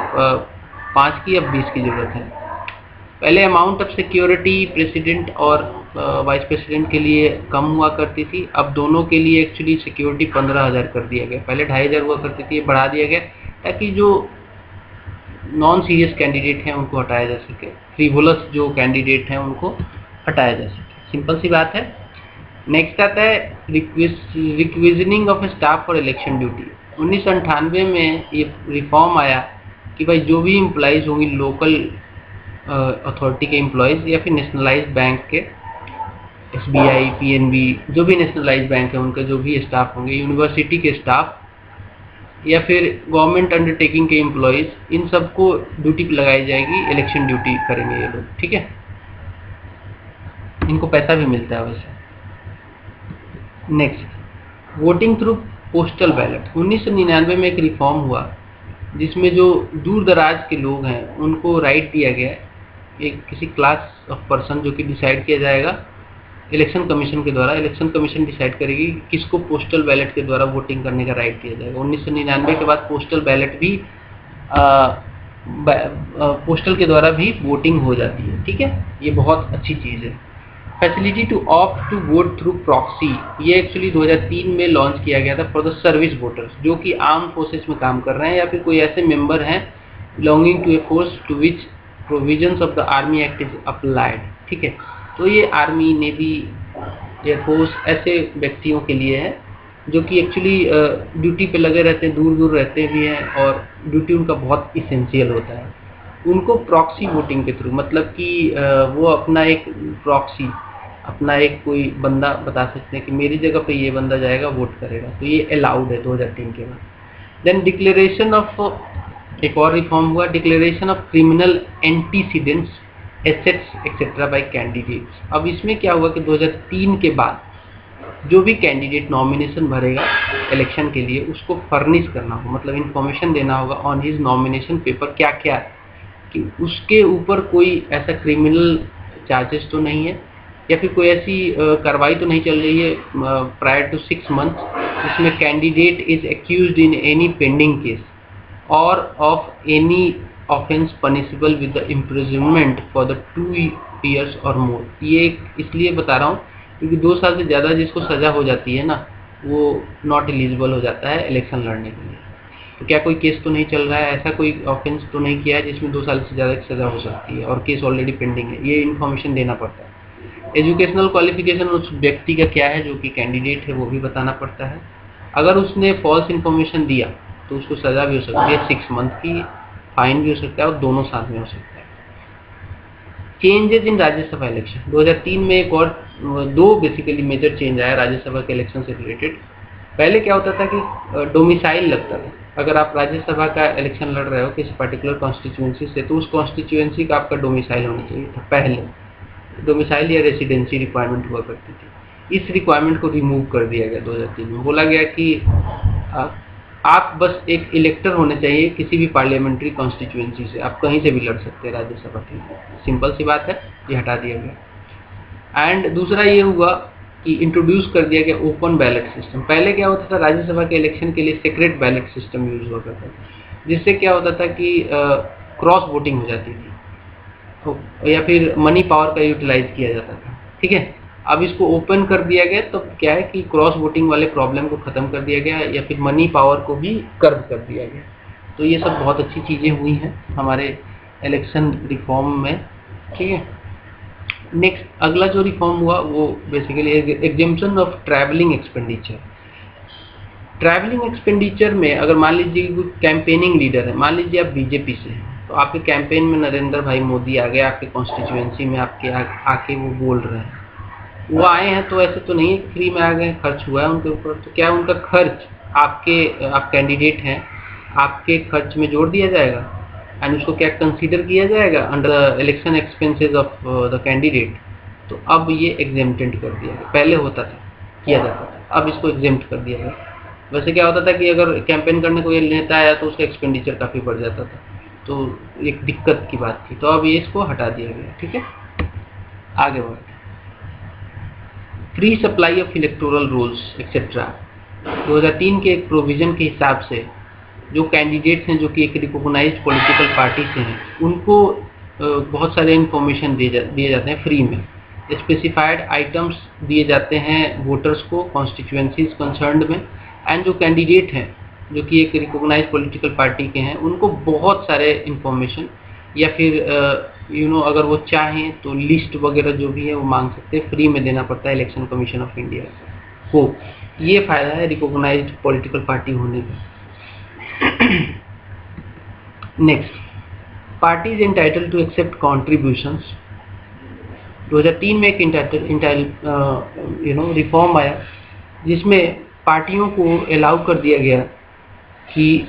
5 की, अब 20 की जरूरत है। पहले अमाउंट ऑफ सिक्योरिटी प्रेसिडेंट और वाइस प्रेसिडेंट के लिए कम हुआ करती थी, अब दोनों के लिए एक्चुअली सिक्योरिटी 15,000 कर दिया गया। पहले 2,500 हुआ करती थी, ये बढ़ा दिया गया ताकि जो नॉन सीरियस कैंडिडेट हैं उनको हटाया जा सके, फ्रीवोलस जो कैंडिडेट हैं उनको हटाया जा सके। सिंपल सी बात है। नेक्स्ट आता है requisitioning of staff for election duty. 1998 में ये रिफॉर्म आया कि भाई जो भी एम्प्लॉयज़ होंगी लोकल अथॉरिटी के एम्प्लॉयज़ या फिर नेशनलाइज्ड बैंक के, SBI, PNB, जो भी नेशनलाइज्ड बैंक है उनका जो भी स्टाफ होंगे, यूनिवर्सिटी के स्टाफ या फिर गवर्नमेंट अंडरटेकिंग के एम्प्लॉयज़, इन सबको ड्यूटी लगाई जाएगी, इलेक्शन ड्यूटी करेंगे ये लोग। ठीक है, इनको पैसा भी मिलता है वैसे। Next, voting through postal ballot. 1999 में एक रिफॉर्म हुआ जिसमें जो दूर दराज के लोग हैं उनको राइट दिया गया, एक किसी क्लास ऑफ पर्सन जो कि डिसाइड किया जाएगा इलेक्शन कमीशन के द्वारा। इलेक्शन कमीशन डिसाइड करेगी किसको पोस्टल बैलेट के द्वारा वोटिंग करने का राइट दिया जाएगा। 1999 के बाद पोस्टल बैलेट भी पोस्टल के द्वारा भी वोटिंग हो जाती है। ठीक है, ये बहुत अच्छी चीज़ है। Facility to opt to vote through proxy, ये एक्चुअली 2003 में लॉन्च किया गया था फॉर द सर्विस वोटर्स, जो कि आर्म फोर्सेस में काम कर रहे हैं या फिर कोई ऐसे मेंबर हैं belonging to a force to which provisions of the army act is applied. ठीक है, तो ये आर्मी, नेवी, एयरफोर्स ऐसे व्यक्तियों के लिए है जो कि एक्चुअली ड्यूटी पे लगे रहते हैं, दूर दूर रहते भी हैं और ड्यूटी उनका बहुत इसेंशियल होता है। उनको प्रॉक्सी वोटिंग के थ्रू, मतलब कि वो अपना एक प्रॉक्सी, अपना एक कोई बंदा बता सकते हैं कि मेरी जगह पे ये बंदा जाएगा, वोट करेगा, तो ये अलाउड है 2003 के बाद। देन डिक्लेरेशन ऑफ, एक और रिफॉर्म हुआ, declaration of criminal antecedents, assets etcetera bye candidates. अब इसमें क्या हुआ कि 2003 के बाद जो भी कैंडिडेट नॉमिनेशन भरेगा इलेक्शन के लिए, उसको फर्निश करना होगा, मतलब इन्फॉर्मेशन देना होगा ऑन हिज नॉमिनेशन पेपर क्या क्या है, कि उसके ऊपर कोई ऐसा क्रिमिनल चार्जेस तो नहीं है या फिर कोई ऐसी कार्रवाई तो नहीं चल रही है प्रायर टू 6 मंथ जिसमें candidate is accused in any pending case or of any offence punishable with the imprisonment for the 2 years और मोर। ये इसलिए बता रहा हूँ क्योंकि 2 साल से ज़्यादा जिसको सज़ा हो जाती है ना, वो नॉट एलिजिबल हो जाता है इलेक्शन लड़ने के लिए। तो क्या कोई केस तो नहीं चल रहा है, ऐसा कोई ऑफेंस तो नहीं किया है जिसमें 2 साल से ज़्यादा की सज़ा हो सकती है और केस ऑलरेडी पेंडिंग है, ये इन्फॉर्मेशन देना पड़ता है। एजुकेशनल क्वालिफिकेशन उस व्यक्ति का क्या है जो कि कैंडिडेट है, वो भी बताना पड़ता है। अगर उसने फॉल्स इन्फॉर्मेशन दिया तो उसको सज़ा भी हो सकती है 6 मंथ की, फाइन भी हो सकता है और दोनों साथ में हो सकता है। चेंजेज इन राज्यसभा इलेक्शन, 2003 में एक और 2 बेसिकली मेजर चेंज आया राज्यसभा के इलेक्शन से रिलेटेड। पहले क्या होता था कि डोमिसाइल लगता था, अगर आप राज्यसभा का इलेक्शन लड़ रहे हो किसी पर्टिकुलर कॉन्स्टिट्यूएंसी से, तो उस कॉन्स्टिट्यूएंसी का आपका डोमिसाइल होना चाहिए था। पहले डोमिसाइल या रेसिडेंसी रिक्वायरमेंट हुआ करती थी। इस रिक्वायरमेंट को रिमूव कर दिया गया 2003 में। बोला गया कि आप बस एक इलेक्टर होने चाहिए किसी भी पार्लियामेंट्री कॉन्स्टिट्यूएंसी से, आप कहीं से भी लड़ सकते हैं राज्यसभा के लिए। सिंपल सी बात है, ये हटा दिया गया। एंड दूसरा ये हुआ कि इंट्रोड्यूस कर दिया गया ओपन बैलेट सिस्टम। पहले क्या होता था, राज्यसभा के इलेक्शन के लिए सीक्रेट बैलेट सिस्टम यूज हुआ करता था, जिससे क्या होता था कि क्रॉस वोटिंग हो जाती थी तो, या फिर मनी पावर का यूटिलाइज किया जाता था। ठीक है, अब इसको ओपन कर दिया गया तो क्या है कि क्रॉस वोटिंग वाले प्रॉब्लम को ख़त्म कर दिया गया या फिर मनी पावर को भी कर्व कर दिया गया। तो ये सब बहुत अच्छी चीज़ें हुई हैं हमारे इलेक्शन रिफॉर्म में। ठीक है, नेक्स्ट अगला जो रिफॉर्म हुआ वो basically exemption of travelling expenditure. Travelling expenditure में अगर मान लीजिए कोई कैंपेनिंग लीडर है, मान लीजिए आप बीजेपी से हैं, तो आपके कैंपेन में नरेंद्र भाई मोदी आ गए आपके कॉन्स्टिट्यूएंसी में, आपके आके वो बोल रहे हैं, वो आए हैं तो ऐसे तो नहीं है फ्री में आ गए, खर्च हुआ है उनके ऊपर, तो क्या उनका खर्च आप कैंडिडेट हैं, आपके खर्च में जोड़ दिया जाएगा एंड उसको क्या कंसीडर किया जाएगा under election expenses of the candidate. तो अब ये एग्जेम्प्टेड कर दिया गया, पहले होता था किया जाता था, अब इसको एग्जेम्प्ट कर दिया गया। वैसे क्या होता था कि अगर कैंपेन करने को ये नेता आया तो उसका एक्सपेंडिचर काफ़ी बढ़ जाता था, तो एक दिक्कत की बात थी, तो अब ये इसको हटा दिया गया। ठीक है, आगे बढ़ते हैं। Free supply of electoral rolls etcetera, 2003 के एक प्रोविज़न के हिसाब से जो कैंडिडेट्स हैं जो कि एक रिकॉग्नाइज्ड पॉलिटिकल पार्टी से हैं, उनको बहुत सारे इन्फॉर्मेशन दिए जाते हैं फ्री में। स्पेसिफाइड आइटम्स दिए जाते हैं वोटर्स को कॉन्स्टिट्यूएंसीज कंसर्न्ड में, एंड जो कैंडिडेट हैं जो कि एक रिकॉग्नाइज्ड पॉलिटिकल पार्टी के हैं, उनको बहुत सारे इन्फॉर्मेशन या फिर अगर वो चाहें तो लिस्ट वगैरह जो भी है वो मांग सकते हैं, फ्री में देना पड़ता है इलेक्शन कमीशन ऑफ इंडिया को। ये फ़ायदा है रिकॉग्नाइज्ड पॉलिटिकल पार्टी होने का। Next, parties entitled to accept contributions. 2003 में एक रिफॉर्म आया जिसमें पार्टियों को अलाउ कर दिया गया कि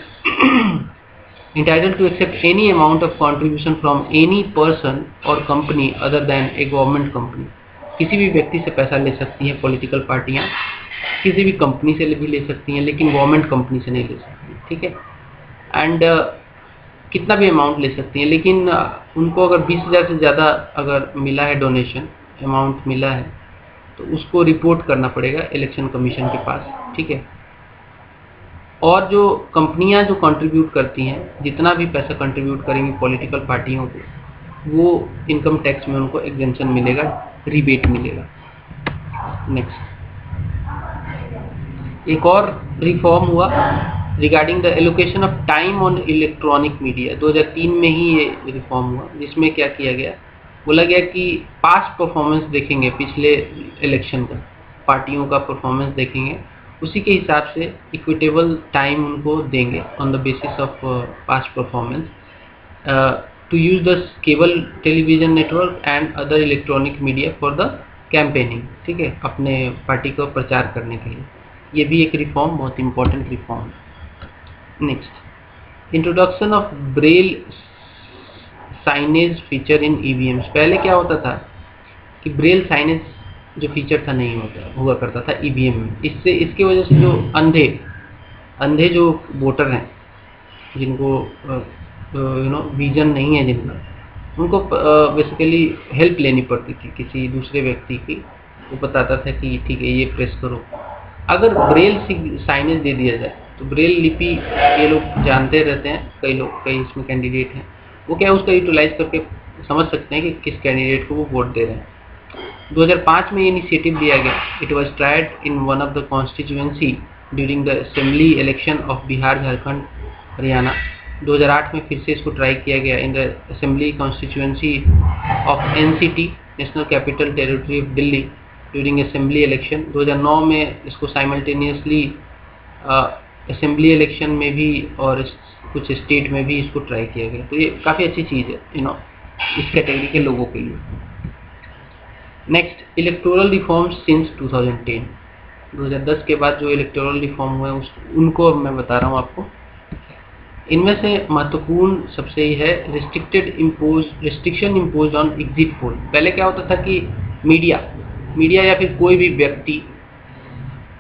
entitled to accept any amount of contribution from any person or company other than a government company। किसी भी व्यक्ति से पैसा ले सकती हैं पॉलिटिकल पार्टियां, किसी भी कंपनी से भी ले सकती हैं, लेकिन गवर्नमेंट कंपनी से नहीं ले सकती। ठीक है, एंड कितना भी अमाउंट ले सकती हैं, लेकिन उनको अगर 20,000 से ज़्यादा अगर मिला है, डोनेशन अमाउंट मिला है, तो उसको रिपोर्ट करना पड़ेगा इलेक्शन कमीशन के पास। ठीक है, और जो कंपनियां जो कंट्रीब्यूट करती हैं, जितना भी पैसा कंट्रीब्यूट करेंगी पॉलिटिकल पार्टियों को, वो इनकम टैक्स में उनको एग्जेम्पशन मिलेगा, रिबेट मिलेगा। नेक्स्ट, एक और रिफॉर्म हुआ regarding the allocation of time on electronic media. 2003 में ही ये रिफॉर्म हुआ, जिसमें क्या किया गया, बोला गया कि पास्ट परफॉर्मेंस देखेंगे, पिछले इलेक्शन का पार्टियों का परफॉर्मेंस देखेंगे, उसी के हिसाब से इक्विटेबल टाइम उनको देंगे on the basis of past performance to use the cable television network and other electronic media for the campaigning. ठीक है, अपने पार्टी का प्रचार करने के लिए। ये भी एक रिफॉर्म, बहुत इंपॉर्टेंट रिफॉर्म है। Next, introduction of Braille signage feature in EVMs. पहले क्या होता था कि ब्रेल साइनेज जो फीचर था नहीं हुआ करता था ईवीएम में। इसके वजह से जो अंधे जो वोटर हैं, जिनको विजन नहीं है, जिनका, उनको बेसिकली हेल्प लेनी पड़ती थी किसी दूसरे व्यक्ति की। वो बताता था कि ठीक है ये प्रेस करो। अगर ब्रेल साइनेज दे दिया जाए तो ब्रेल लिपि ये लोग जानते रहते हैं, कई इसमें कैंडिडेट हैं, वो क्या उसका यूटिलाइज करके समझ सकते हैं कि किस कैंडिडेट को वो वोट दे रहे हैं। 2005 में ये इनिशिएटिव लिया गया। It was tried in one of the constituency during the assembly election of Bihar, Jharkhand, Haryana. 2008 में फिर से इसको ट्राई किया गया in the assembly constituency of NCT, national capital territory of Delhi, during assembly election. 2009 में इसको साइमल्टेनियसली असेंबली इलेक्शन में भी और कुछ स्टेट में भी इसको ट्राई किया गया। तो ये काफ़ी अच्छी चीज़ है इस कैटेगरी के लोगों के लिए। Next, electoral reforms since 2010। 2010 के बाद जो इलेक्टोरल रिफॉर्म हुए उनको मैं बता रहा हूँ आपको। इनमें से महत्वपूर्ण सबसे ही है restriction impose on exit poll. पहले क्या होता था कि मीडिया या फिर कोई भी व्यक्ति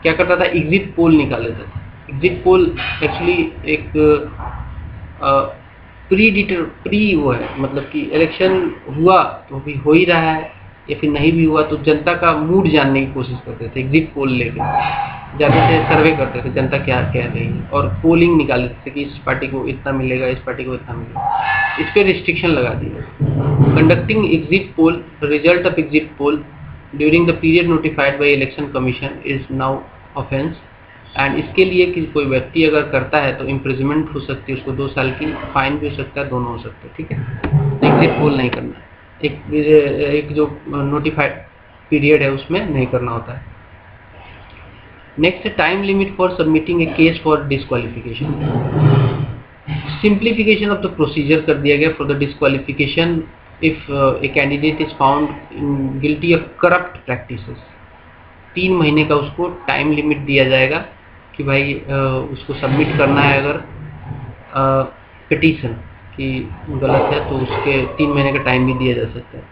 क्या करता था, एग्जिट पोल निकाल लेता था। एग्जिट पोल एक्चुअली एक प्री वो है, मतलब कि इलेक्शन हुआ तो अभी हो ही रहा है या फिर नहीं भी हुआ, तो जनता का मूड जानने की कोशिश करते थे। एग्जिट पोल लेके जाते थे, सर्वे करते थे जनता क्या कह रही है, और पोलिंग निकाल लेते थे कि इस पार्टी को इतना मिलेगा, इस पार्टी को इतना मिलेगा। इस पर रिस्ट्रिक्शन लगा दिया। Conducting exit poll, result of exit poll during the period notified by election commission is now offence. And इसके लिए कि कोई व्यक्ति अगर करता है तो इम्प्रिजमेंट हो सकती है, उसको 2 साल की, फाइन भी हो सकता है, दोनों हो सकते हैं। ठीक है, एग्जिट पोल नहीं करना, एक जो नोटिफाइड पीरियड है उसमें नहीं करना होता है। Next, time limit for submitting A case for disqualification. Simplification of the procedure कर दिया गया for the disqualification if a candidate is found guilty of corrupt practices. 3 महीने का उसको टाइम लिमिट दिया जाएगा कि भाई उसको सबमिट करना है अगर पिटीशन कि गलत है तो उसके 3 महीने का टाइम भी दिया जा सकता है।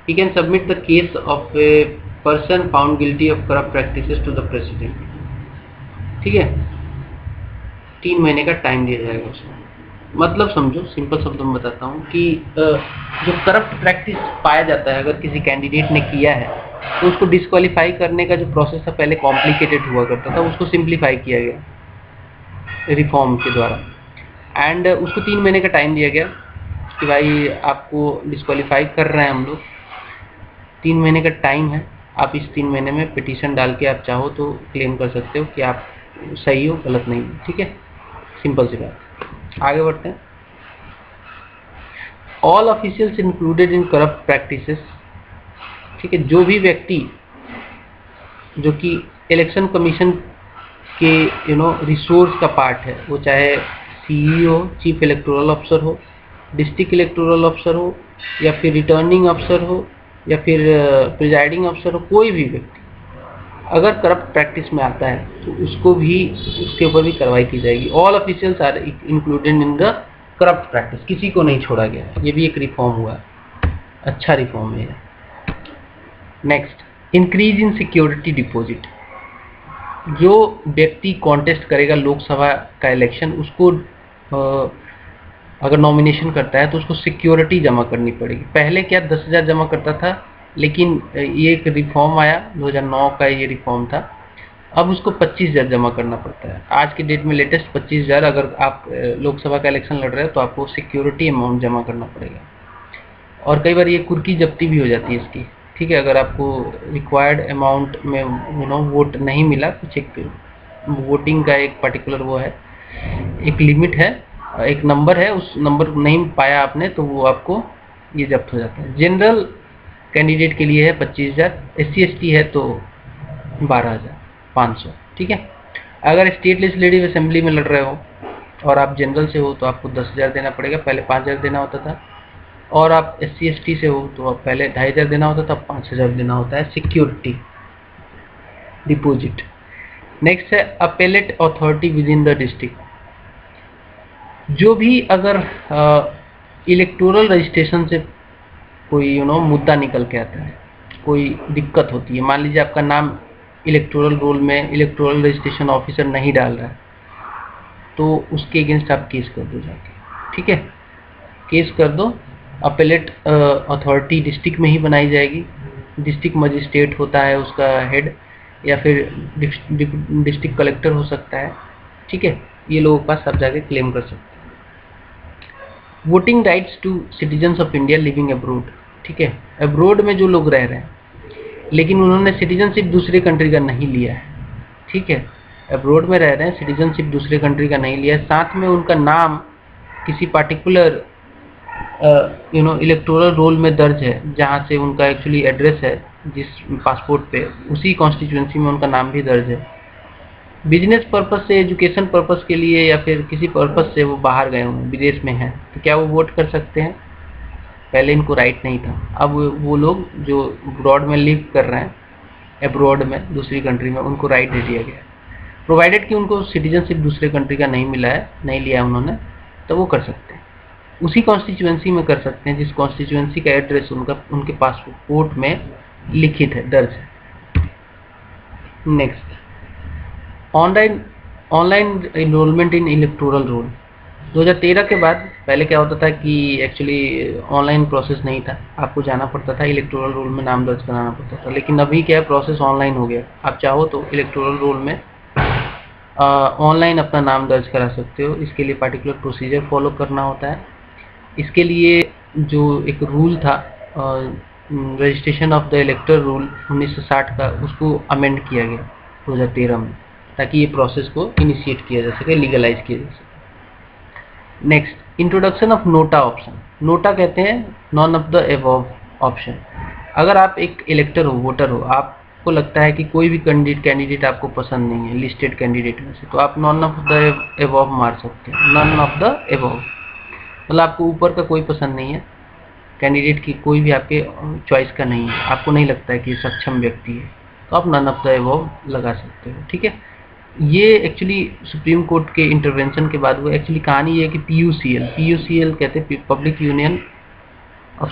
He can submit the case of a person found guilty of corrupt practices to the president. ठीक है, 3 महीने का टाइम दिया जाएगा उसको। मतलब समझो, सिंपल शब्दों में बताता हूँ कि जो करप्ट प्रैक्टिस पाया जाता है अगर किसी कैंडिडेट ने किया है तो उसको डिस्क्वालीफाई करने का जो प्रोसेस था पहले कॉम्प्लिकेटेड हुआ करता था, उसको सिंप्लीफाई किया गया रिफॉर्म के द्वारा। एंड उसको 3 महीने का टाइम दिया गया कि भाई आपको डिस्क्वालीफाई कर रहे हैं हम लोग, 3 महीने का टाइम है, आप इस 3 महीने में पिटीशन डाल के आप चाहो तो क्लेम कर सकते हो कि आप सही हो, गलत नहीं। ठीक है, सिंपल सी बात। आगे बढ़ते हैं। All officials included in corrupt practices. ठीक है, जो भी व्यक्ति जो कि इलेक्शन कमीशन के रिसोर्स का पार्ट है, वो चाहे सीई हो, चीफ इलेक्टोरल ऑफिसर हो, डिस्ट्रिक्ट इलेक्टोरल ऑफिसर हो, या फिर रिटर्निंग ऑफिसर हो, या फिर प्रिजाइडिंग ऑफिसर हो, कोई भी व्यक्ति अगर करप्ट प्रैक्टिस में आता है तो उसको भी, उसके ऊपर भी कार्रवाई की जाएगी। All officials are included in the corrupt practice, किसी को नहीं छोड़ा गया। ये भी एक रिफॉर्म हुआ, अच्छा रिफॉर्म है। Next, increase in security deposit. जो व्यक्ति कॉन्टेस्ट करेगा लोकसभा का इलेक्शन, उसको अगर नॉमिनेशन करता है तो उसको सिक्योरिटी जमा करनी पड़ेगी। पहले क्या 10,000 जमा करता था, लेकिन ये एक रिफॉर्म आया 2009 का, ये रिफॉर्म था। अब उसको 25,000 जमा करना पड़ता है। आज के डेट में लेटेस्ट 25,000। अगर आप लोकसभा का इलेक्शन लड़ रहे हो तो आपको सिक्योरिटी अमाउंट जमा करना पड़ेगा। और कई बार ये कुर्की जब्ती भी हो जाती है इसकी, ठीक है। अगर आपको रिक्वायर्ड अमाउंट में वोट नहीं मिला, कुछ एक वोटिंग का एक पर्टिकुलर वो है, एक लिमिट है, एक नंबर है, उस नंबर को नहीं पाया आपने तो वो आपको ये जब्त हो जाता है। जनरल कैंडिडेट के लिए है 25,000, SC/ST है तो 12,500, ठीक है। अगर स्टेट लेजिस्लेटिव असेंबली में लड़ रहे हो और आप जनरल से हो तो आपको 10,000 देना पड़ेगा, पहले 5,000 देना होता था। और आप SC/ST से हो तो आप पहले 2,500 देना होता था, 5,000 देना होता है सिक्योरिटी डिपॉजिट। नेक्स्ट है appellate authority with in the district. जो भी अगर इलेक्टोरल रजिस्ट्रेशन से कोई मुद्दा निकल के आता है, कोई दिक्कत होती है, मान लीजिए आपका नाम इलेक्टोरल रोल में इलेक्टोरल रजिस्ट्रेशन ऑफिसर नहीं डाल रहा है, तो उसके अगेंस्ट आप केस कर दो जाके, ठीक है। केस कर दो। अपेलेट अथॉरिटी डिस्ट्रिक्ट में ही बनाई जाएगी। डिस्ट्रिक्ट मजिस्ट्रेट होता है उसका हेड, या फिर डिस्ट्रिक्ट कलेक्टर हो सकता है, ठीक है। ये लोगों के पास आप जाके क्लेम कर सकते हैं। Voting rights to citizens of India living abroad, ठीक है। अब्रोड में जो लोग रह रहे हैं लेकिन उन्होंने सिटीजनशिप दूसरे कंट्री का नहीं लिया है, ठीक है। अब्रोड में रह रहे हैं, सिटीजनशिप दूसरे कंट्री का नहीं लिया है, साथ में उनका नाम किसी पार्टिकुलर इलेक्टोरल रोल में दर्ज है, जहाँ से उनका एक्चुअली एड्रेस है जिस पासपोर्ट पे, उसी कॉन्स्टिट्यूंसी में उनका नाम भी दर्ज है। बिजनेस पर्पस से, एजुकेशन पर्पस के लिए या फिर किसी पर्पस से वो बाहर गए हुए हैं, विदेश में हैं, तो क्या वो वोट कर सकते हैं? पहले इनको राइट नहीं था, अब वो लोग जो अब्रॉड में लिव कर रहे हैं, अब्रॉड में दूसरी कंट्री में, उनको राइट दे दिया गया है। प्रोवाइडेड कि उनको सिटीजनशिप दूसरे कंट्री का नहीं मिला है, नहीं लिया है उन्होंने, तो वो कर सकते हैं। उसी कॉन्स्टिट्यूएंसी में कर सकते हैं जिस कॉन्स्टिट्यूएंसी का एड्रेस उनके पासपोर्ट में लिखित है, दर्ज है। Next, online enrolment in electoral roll. 2013 के बाद पहले क्या होता था कि एक्चुअली ऑनलाइन प्रोसेस नहीं था, आपको जाना पड़ता था इलेक्टोरल रोल में नाम दर्ज कराना पड़ता था। लेकिन अभी क्या है, प्रोसेस ऑनलाइन हो गया। आप चाहो तो इलेक्टोरल रोल में ऑनलाइन अपना नाम दर्ज करा सकते हो। इसके लिए पार्टिकुलर प्रोसीजर फॉलो करना होता है। इसके लिए जो एक रूल था, रजिस्ट्रेशन ऑफ द इलेक्टर रूल 1960 का, उसको अमेंड किया गया 2013 में, ताकि ये प्रोसेस को इनिशिएट किया जा सके, लीगलाइज किया जा सके। Next, introduction of NOTA option. NOTA कहते हैं none of the above option. अगर आप एक इलेक्टर हो, वोटर हो, आपको लगता है कि कोई भी कैंडिडेट आपको पसंद नहीं है लिस्टेड कैंडिडेट में से, तो आप नॉन ऑफ द एबव मार सकते हैं। नॉन ऑफ द एबव मतलब आपको ऊपर का कोई पसंद नहीं है, कैंडिडेट की कोई भी आपके चॉइस का नहीं है, आपको नहीं लगता है कि सक्षम व्यक्ति है, तो आप नन ऑफ द एबव लगा सकते हो, ठीक है। ये एक्चुअली सुप्रीम कोर्ट के इंटरवेंशन के बाद हुआ। एक्चुअली कहानी ये है कि PUCL कहते हैं public union of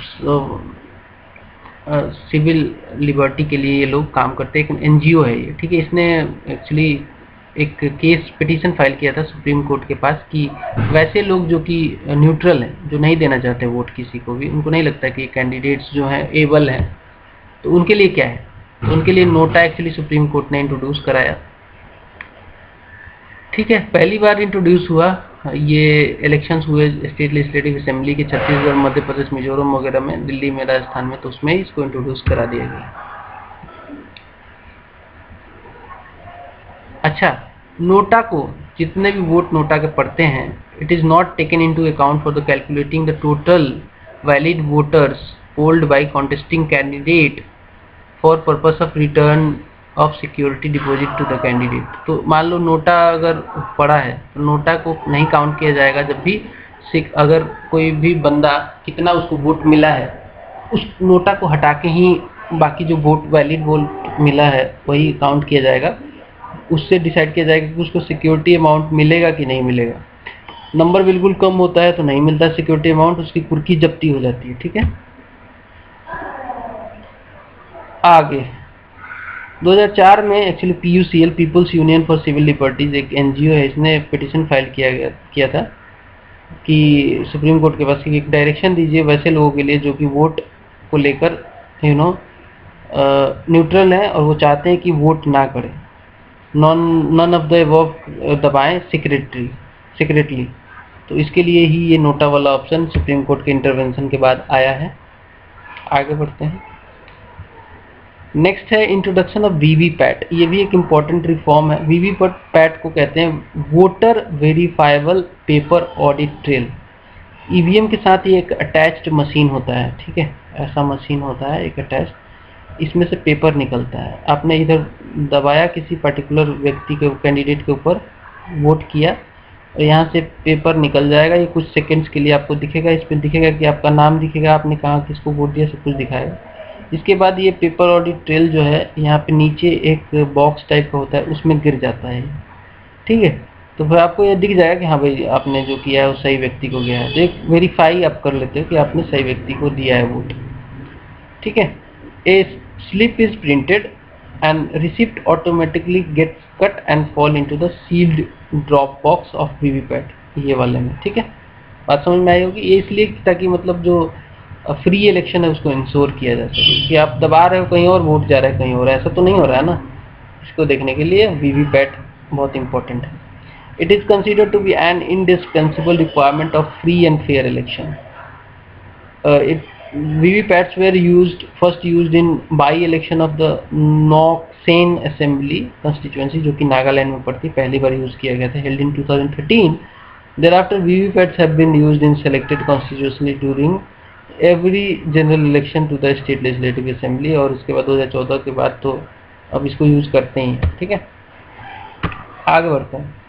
civil liberty के लिए ये लोग काम करते हैं, एक NGO है ये, ठीक है। इसने एक्चुअली एक केस पिटीशन फाइल किया था सुप्रीम कोर्ट के पास कि वैसे लोग जो कि न्यूट्रल हैं, जो नहीं देना चाहते वोट किसी को भी, उनको नहीं लगता कि कैंडिडेट्स जो हैं एबल हैं, तो उनके लिए क्या है, तो उनके लिए नोटा एक्चुअली सुप्रीम कोर्ट ने इंट्रोड्यूस कराया, ठीक है। पहली बार इंट्रोड्यूस हुआ, ये इलेक्शंस हुए स्टेट लेजिस्लेटिव असेंबली के छत्तीसगढ़, मध्य प्रदेश, मिजोरम वगैरह में, दिल्ली में, राजस्थान में, तो उसमें इसको इंट्रोड्यूस करा दिया गया। अच्छा, नोटा को जितने भी वोट नोटा के पड़ते हैं, it is not taken into account for the calculating the total valid voters polled by contesting candidate for purpose of return of security deposit to the candidate. तो मान लो नोटा अगर पड़ा है तो नोटा को नहीं काउंट किया जाएगा जब भी अगर कोई भी बंदा कितना उसको वोट मिला है, उस नोटा को हटा के ही बाकी जो वोट वैलिड वोट मिला है वही काउंट किया जाएगा। उससे डिसाइड किया जाएगा कि उसको सिक्योरिटी अमाउंट मिलेगा कि नहीं मिलेगा। नंबर बिल्कुल कम होता है तो नहीं मिलता सिक्योरिटी अमाउंट, उसकी कुर्की जब्ती हो जाती है, ठीक है। आगे 2004 में actually PUCL people's union for civil liberties एक NGO है, इसने पिटीशन फाइल किया था कि सुप्रीम कोर्ट के पास एक डायरेक्शन दीजिए वैसे लोगों के लिए जो कि वोट को लेकर न्यूट्रल है और वो चाहते हैं कि वोट ना करें। नन ऑफ द अबव दबाएं सीक्रेटली। तो इसके लिए ही ये नोटा वाला ऑप्शन सुप्रीम कोर्ट के इंटरवेंशन के बाद आया है। आगे बढ़ते हैं। नेक्स्ट है इंट्रोडक्शन ऑफ वीवीपैट। ये भी एक इम्पॉर्टेंट रिफॉर्म है। वीवीपैट को कहते हैं voter verifiable paper audit trail. EVM के साथ ये एक अटैच्ड मशीन होता है, ठीक है, ऐसा मशीन होता है एक अटैच्ड, इसमें से पेपर निकलता है। आपने इधर दबाया किसी पर्टिकुलर व्यक्ति के कैंडिडेट के ऊपर, वोट किया और यहाँ से पेपर निकल जाएगा। ये कुछ सेकंड्स के लिए आपको दिखेगा, इस पर दिखेगा कि आपका नाम दिखेगा, आपने कहाँ किसको वोट दिया, सब कुछ दिखाएगा। इसके बाद ये पेपर ऑडिट ट्रेल जो है यहाँ पे नीचे एक बॉक्स टाइप का होता है, उसमें गिर जाता है, ठीक है। तो फिर आपको ये दिख जाएगा कि हाँ भाई आपने जो किया है वो सही व्यक्ति को गया है। तो एक वेरीफाई आप कर लेते हो कि आपने सही व्यक्ति को दिया है वोट, ठीक है। A slip is printed and receipt automatically gets cut and fall into the sealed drop box of VVPAT, ये वाले में, ठीक है। बात समझ में आई होगी। ये इसलिए ताकि मतलब जो फ्री इलेक्शन है उसको इंश्योर किया जा सके कि आप दबा रहे हो कहीं और, वोट जा रहा है कहीं और, ऐसा तो नहीं हो रहा है ना। इसको देखने के लिए वीवीपैट बहुत इंपॉर्टेंट है। It is considered to be an indispensable requirement of free and fair election. VVPATs were first used in by-election of the Nok-Sen Assembly constituency, जो कि नागालैंड में पड़ती, पहली बार यूज किया गया था, held in 2013. Thereafter, VVPATs have been used in selected constituency during every general election to the state legislative assembly, और उसके बाद 2014 के बाद तो अब इसको यूज करते ही हैं, ठीक है। आगे बढ़ते हैं।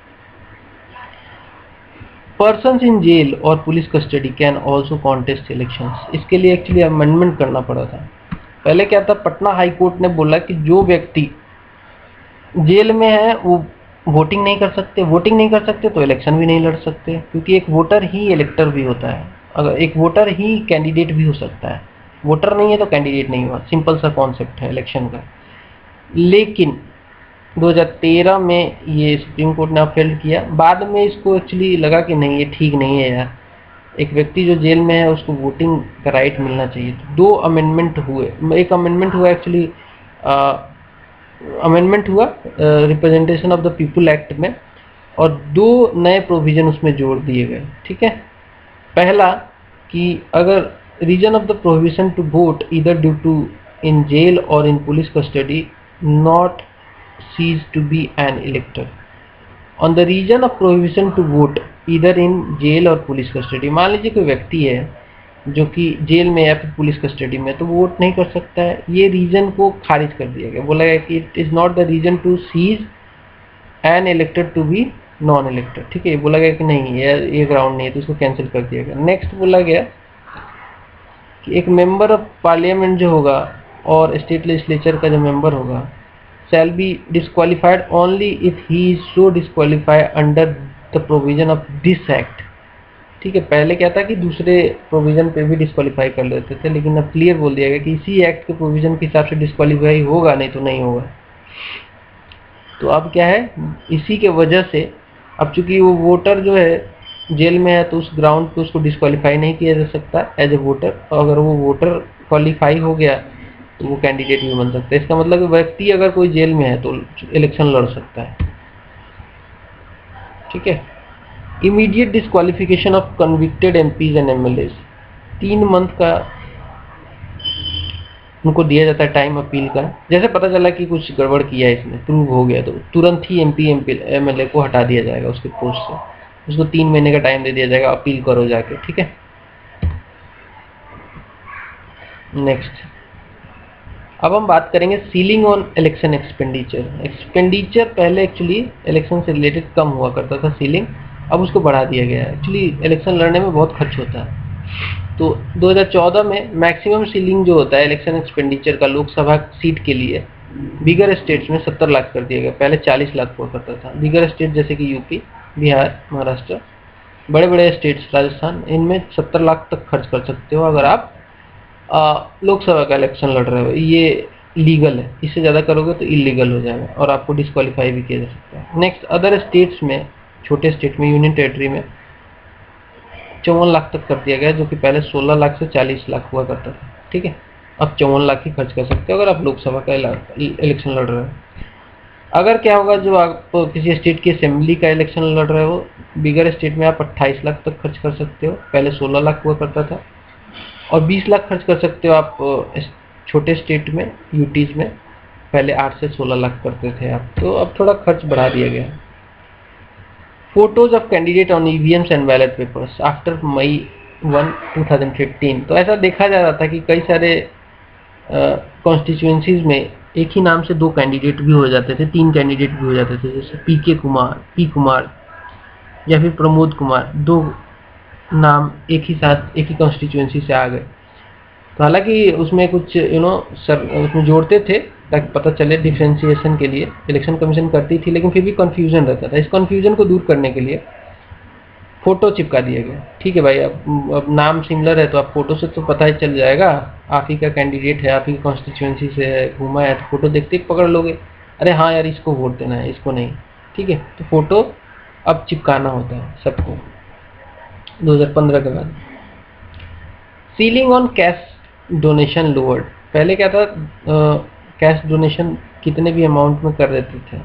पर्सन्स इन जेल और police custody can also contest elections. इसके लिए एक्चुअली अमेंडमेंट करना पड़ा था। पहले क्या था, पटना हाई कोर्ट ने बोला कि जो व्यक्ति जेल में है वो वोटिंग नहीं कर सकते, वोटिंग नहीं कर सकते तो इलेक्शन भी नहीं लड़ सकते, क्योंकि एक वोटर ही इलेक्टर भी होता है, अगर एक वोटर ही कैंडिडेट भी हो सकता है। वोटर नहीं है तो कैंडिडेट नहीं हुआ, सिंपल सा कॉन्सेप्ट है इलेक्शन का। लेकिन 2013 में ये सुप्रीम कोर्ट ने अपील किया। बाद में इसको एक्चुअली लगा कि नहीं, ये ठीक नहीं है यार, एक व्यक्ति जो जेल में है उसको वोटिंग का राइट मिलना चाहिए। तो 2 अमेंडमेंट हुए। एक अमेंडमेंट हुआ एक्चुअली, अमेंडमेंट हुआ representation of the people act में, और 2 नए प्रोविजन उसमें जोड़ दिए गए, ठीक है। पहला कि अगर reason of the prohibition to vote either due to in jail और in police custody not cease to be an elector. On the reason of prohibition to vote either in jail or police custody, मान लीजिए कोई व्यक्ति है जो कि jail में या फिर पुलिस कस्टडी में, तो वोट नहीं कर सकता है। ये रीजन को खारिज कर दिया गया, बोला गया कि it is not the reason to cease an elected to be non elected, ठीक है। बोला गया कि नहीं, ये ग्राउंड नहीं है, तो इसको कैंसिल कर दिया गया। नेक्स्ट बोला गया कि एक मेंबर ऑफ पार्लियामेंट जो होगा और स्टेट लेजिस्लेचर का जो मेंबर होगा shall be disqualified only if he is so disqualified under the provision of this act, ठीक है। पहले क्या था कि दूसरे प्रोविजन पे भी डिस्क्वालीफाई कर लेते थे, लेकिन अब क्लियर बोल दिया गया कि इसी एक्ट के प्रोविजन के हिसाब से डिस्क्वालीफाई होगा, नहीं तो नहीं होगा। तो अब क्या है, इसी के वजह से अब चूंकि वो वोटर जो है जेल में है तो उस ग्राउंड पे उसको डिस्क्वालीफाई नहीं किया जा सकता एज ए वोटर, और अगर वो वोटर क्वालिफाई हो गया तो वो कैंडिडेट भी बन सकता है। इसका मतलब व्यक्ति अगर कोई जेल में है तो इलेक्शन लड़ सकता है, ठीक है। Immediate disqualification of convicted MPs and MLAs, 3 month का उनको दिया जाता है टाइम अपील का। जैसे पता चला कि कुछ गड़बड़ किया है, इसमें प्रूव हो गया, तो तुरंत ही एमपी एमएलए को हटा दिया जाएगा उसके पोस्ट से, उसको 3 महीने का टाइम दे दिया जाएगा, अपील करो जाके, ठीक है। नेक्स्ट, अब हम बात करेंगे ceiling on election expenditure. Expenditure पहले एक्चुअली इलेक्शन से रिलेटेड कम हुआ करता था सीलिंग, अब उसको बढ़ा दिया गया है। एक्चुअली इलेक्शन लड़ने में बहुत खर्च होता है, तो 2014 में मैक्सिमम सीलिंग जो होता है इलेक्शन एक्सपेंडिचर का लोकसभा सीट के लिए बिगर स्टेट्स में 70 लाख कर दिया गया। पहले 40 लाख हुआ करता था। बिगर स्टेट जैसे कि यूपी, बिहार, महाराष्ट्र, बड़े बड़े स्टेट्स, राजस्थान, इनमें 70 लाख तक खर्च कर सकते हो अगर आप लोकसभा का इलेक्शन लड़ रहे हो। ये लीगल है, इससे ज़्यादा करोगे तो इलीगल हो जाएगा और आपको डिस्क्वालीफाई भी किया जा सकता है। नेक्स्ट, अदर स्टेट्स में, छोटे स्टेट में, यूनियन टेरिटरी में 54 लाख तक कर दिया गया, जो कि पहले 16 लाख से 40 लाख हुआ करता था, ठीक है। अब 54 लाख ही खर्च कर सकते हो अगर आप लोकसभा का इलेक्शन लड़ रहे हो। अगर क्या होगा, जो आप किसी स्टेट की असेंबली का इलेक्शन लड़ रहे हो, बिगर स्टेट में आप 28 लाख तक खर्च कर सकते हो, पहले 16 लाख हुआ करता था, और 20 लाख खर्च कर सकते हो आप छोटे स्टेट में, यूटीज में पहले 8 से 16 लाख करते थे आप, तो अब थोड़ा खर्च बढ़ा दिया गया। Photos of candidate on EVMs and ballot papers after May 1, 2015। तो ऐसा देखा जा रहा था कि कई सारे कॉन्स्टिट्यूएंसीज में एक ही नाम से 2 कैंडिडेट भी हो जाते थे, 3 कैंडिडेट भी हो जाते थे, जैसे पी कुमार या फिर प्रमोद कुमार, 2 नाम एक ही साथ एक ही कॉन्स्टिट्यूएंसी से आ गए। तो हालांकि उसमें कुछ उसमें जोड़ते थे ताकि पता चले डिफ्रेंसिएशन के लिए, इलेक्शन कमीशन करती थी, लेकिन फिर भी कंफ्यूजन रहता था। इस कंफ्यूजन को दूर करने के लिए फोटो चिपका दिया गया। ठीक है भाई, अब नाम सिमिलर है तो आप फोटो से तो पता ही चल जाएगा, आप ही का कैंडिडेट है, आप ही की कॉन्स्टिट्यूएंसी से है, घूमा है, तो फोटो देखते ही पकड़ लोगे, अरे हाँ यार इसको वोट देना है, इसको नहीं। ठीक है, तो फोटो अब चिपकाना होता है सबको 2015 के बाद। Ceiling on cash donation lowered. पहले क्या था, कैश डोनेशन कितने भी अमाउंट में कर देते थे,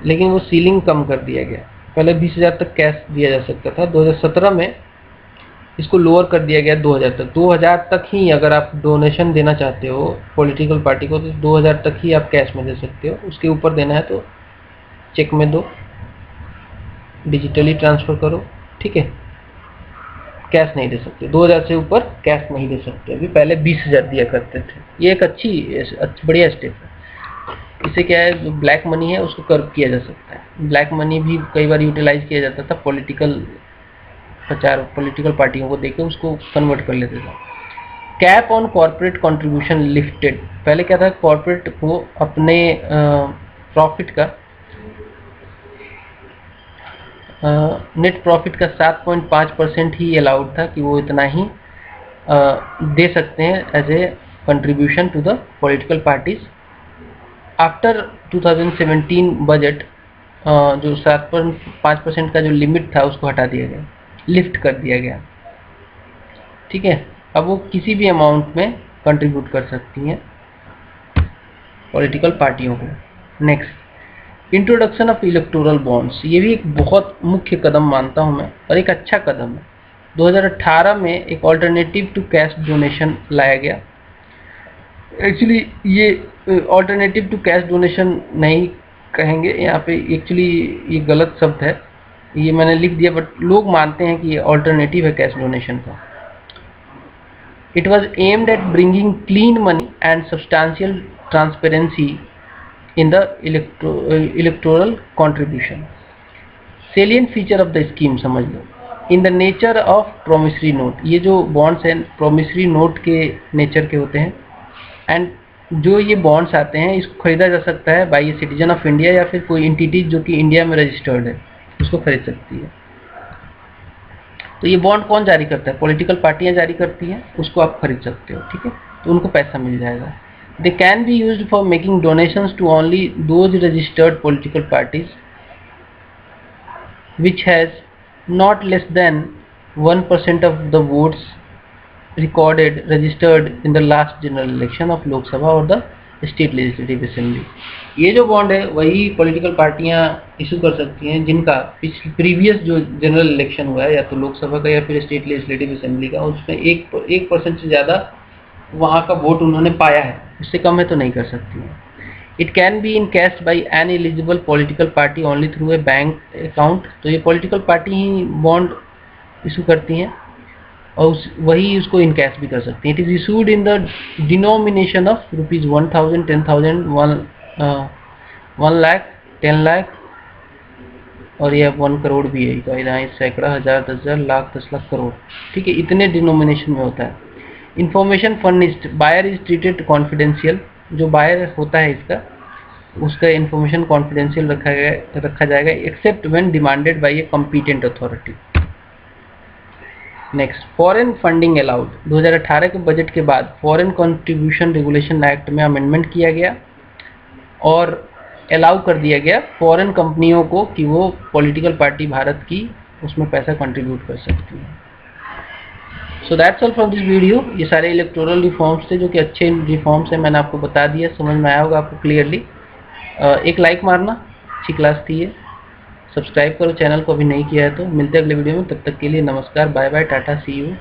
लेकिन वो सीलिंग कम कर दिया गया। पहले 20,000 तक कैश दिया जा सकता था, 2017 में इसको लोअर कर दिया गया 2,000 तक। 2,000 तक ही अगर आप डोनेशन देना चाहते हो पॉलिटिकल पार्टी को, तो 2,000 तक ही आप कैश में दे सकते हो। उसके ऊपर देना है तो चेक में दो, डिजिटली ट्रांसफ़र करो। ठीक है, कैश नहीं दे सकते, 2,000 से ऊपर कैश नहीं दे सकते। अभी पहले 20,000 दिया करते थे। ये एक बढ़िया स्टेप है। इससे क्या है, जो ब्लैक मनी है उसको कर्व किया जा सकता है। ब्लैक मनी भी कई बार यूटिलाइज किया जाता था, पॉलिटिकल पार्टियों को देके उसको कन्वर्ट कर लेते थे। Cap on corporate contribution lifted. पहले क्या था, कॉर्पोरेट को अपने प्रॉफिट का नेट प्रॉफिट का 7.5% ही अलाउड था कि वो इतना ही दे सकते हैं as a contribution to the political parties. After 2017 budget जो 7.5% का जो लिमिट था उसको हटा दिया गया, लिफ्ट कर दिया गया। ठीक है, अब वो किसी भी अमाउंट में कंट्रीब्यूट कर सकती हैं पॉलिटिकल पार्टियों को। Next, introduction of electoral bonds. ये भी एक बहुत मुख्य कदम मानता हूं मैं, और एक अच्छा कदम है। 2018 में एक ऑल्टरनेटिव टू कैश डोनेशन लाया गया। एक्चुअली ये ऑल्टरनेटिव टू कैश डोनेशन नहीं कहेंगे यहाँ पे, एक्चुअली ये गलत शब्द है, ये मैंने लिख दिया, बट लोग मानते हैं कि ये ऑल्टरनेटिव है कैश डोनेशन का। It was aimed at bringing clean money and substantial transparency in the electoral contribution. Salient feature of the scheme समझ लो। In the nature of promissory note, ये जो bonds हैं promissory note के nature के होते हैं, and जो ये बॉन्ड्स आते हैं इसको खरीदा जा सकता है बाई सिटीजन ऑफ इंडिया या फिर कोई एंटिटी जो कि इंडिया में रजिस्टर्ड है, उसको खरीद सकती है। तो ये बॉन्ड कौन जारी करता है, पॉलिटिकल पार्टियां जारी करती हैं, उसको आप खरीद सकते हो। ठीक है, तो उनको पैसा मिल जाएगा। They can be used for making donations to only those registered political parties which has not less than 1% of the votes recorded registered in the last general election of Lok Sabha or the State Legislative Assembly। ये जो bond है वही political पार्टियां issue कर सकती हैं जिनका previous जो जनरल इलेक्शन हुआ है, या तो लोकसभा का या फिर स्टेट लेजिस्लेटिव असेंबली का, उसमें 1% से ज़्यादा वहाँ का वोट उन्होंने पाया है, उससे कम है तो नहीं कर सकती है। It can be in cash by N eligible political party only through a bank account. तो ये पॉलिटिकल पार्टी ही बॉन्ड इशू करती हैं और वही उसको इन कैश भी कर सकती हैं। It is issued in the denomination of ₹1,000, 10,000, 1 lakh, 10 lakh, और यह 1 करोड़ भी है, सैकड़ा, हज़ार, 10,000, लाख, 10 लाख, करोड़। ठीक है, इतने डिनोमिनेशन में होता है। Information furnished buyer is treated confidential. जो बायर होता है इसका, उसका इंफॉर्मेशन कॉन्फिडेंशियल रखा जाएगा except when demanded by a competent authority. Next, foreign funding allowed. 2018 के बजट के बाद फॉरेन कंट्रीब्यूशन रेगुलेशन एक्ट में अमेंडमेंट किया गया और अलाउ कर दिया गया फॉरेन कंपनियों को कि वो पॉलिटिकल पार्टी भारत की उसमें पैसा कंट्रीब्यूट कर सकती है। So that's all from this video. ये सारे इलेक्टोरल रिफॉर्म्स थे जो कि अच्छे रिफॉर्म्स हैं, मैंने आपको बता दिया, समझ में आया होगा आपको क्लियरली। एक लाइक मारना, अच्छी क्लास थी ये। सब्सक्राइब करो चैनल को अभी नहीं किया है तो। मिलते हैं अगले वीडियो में, तब तक के लिए नमस्कार, bye bye, tata, see you.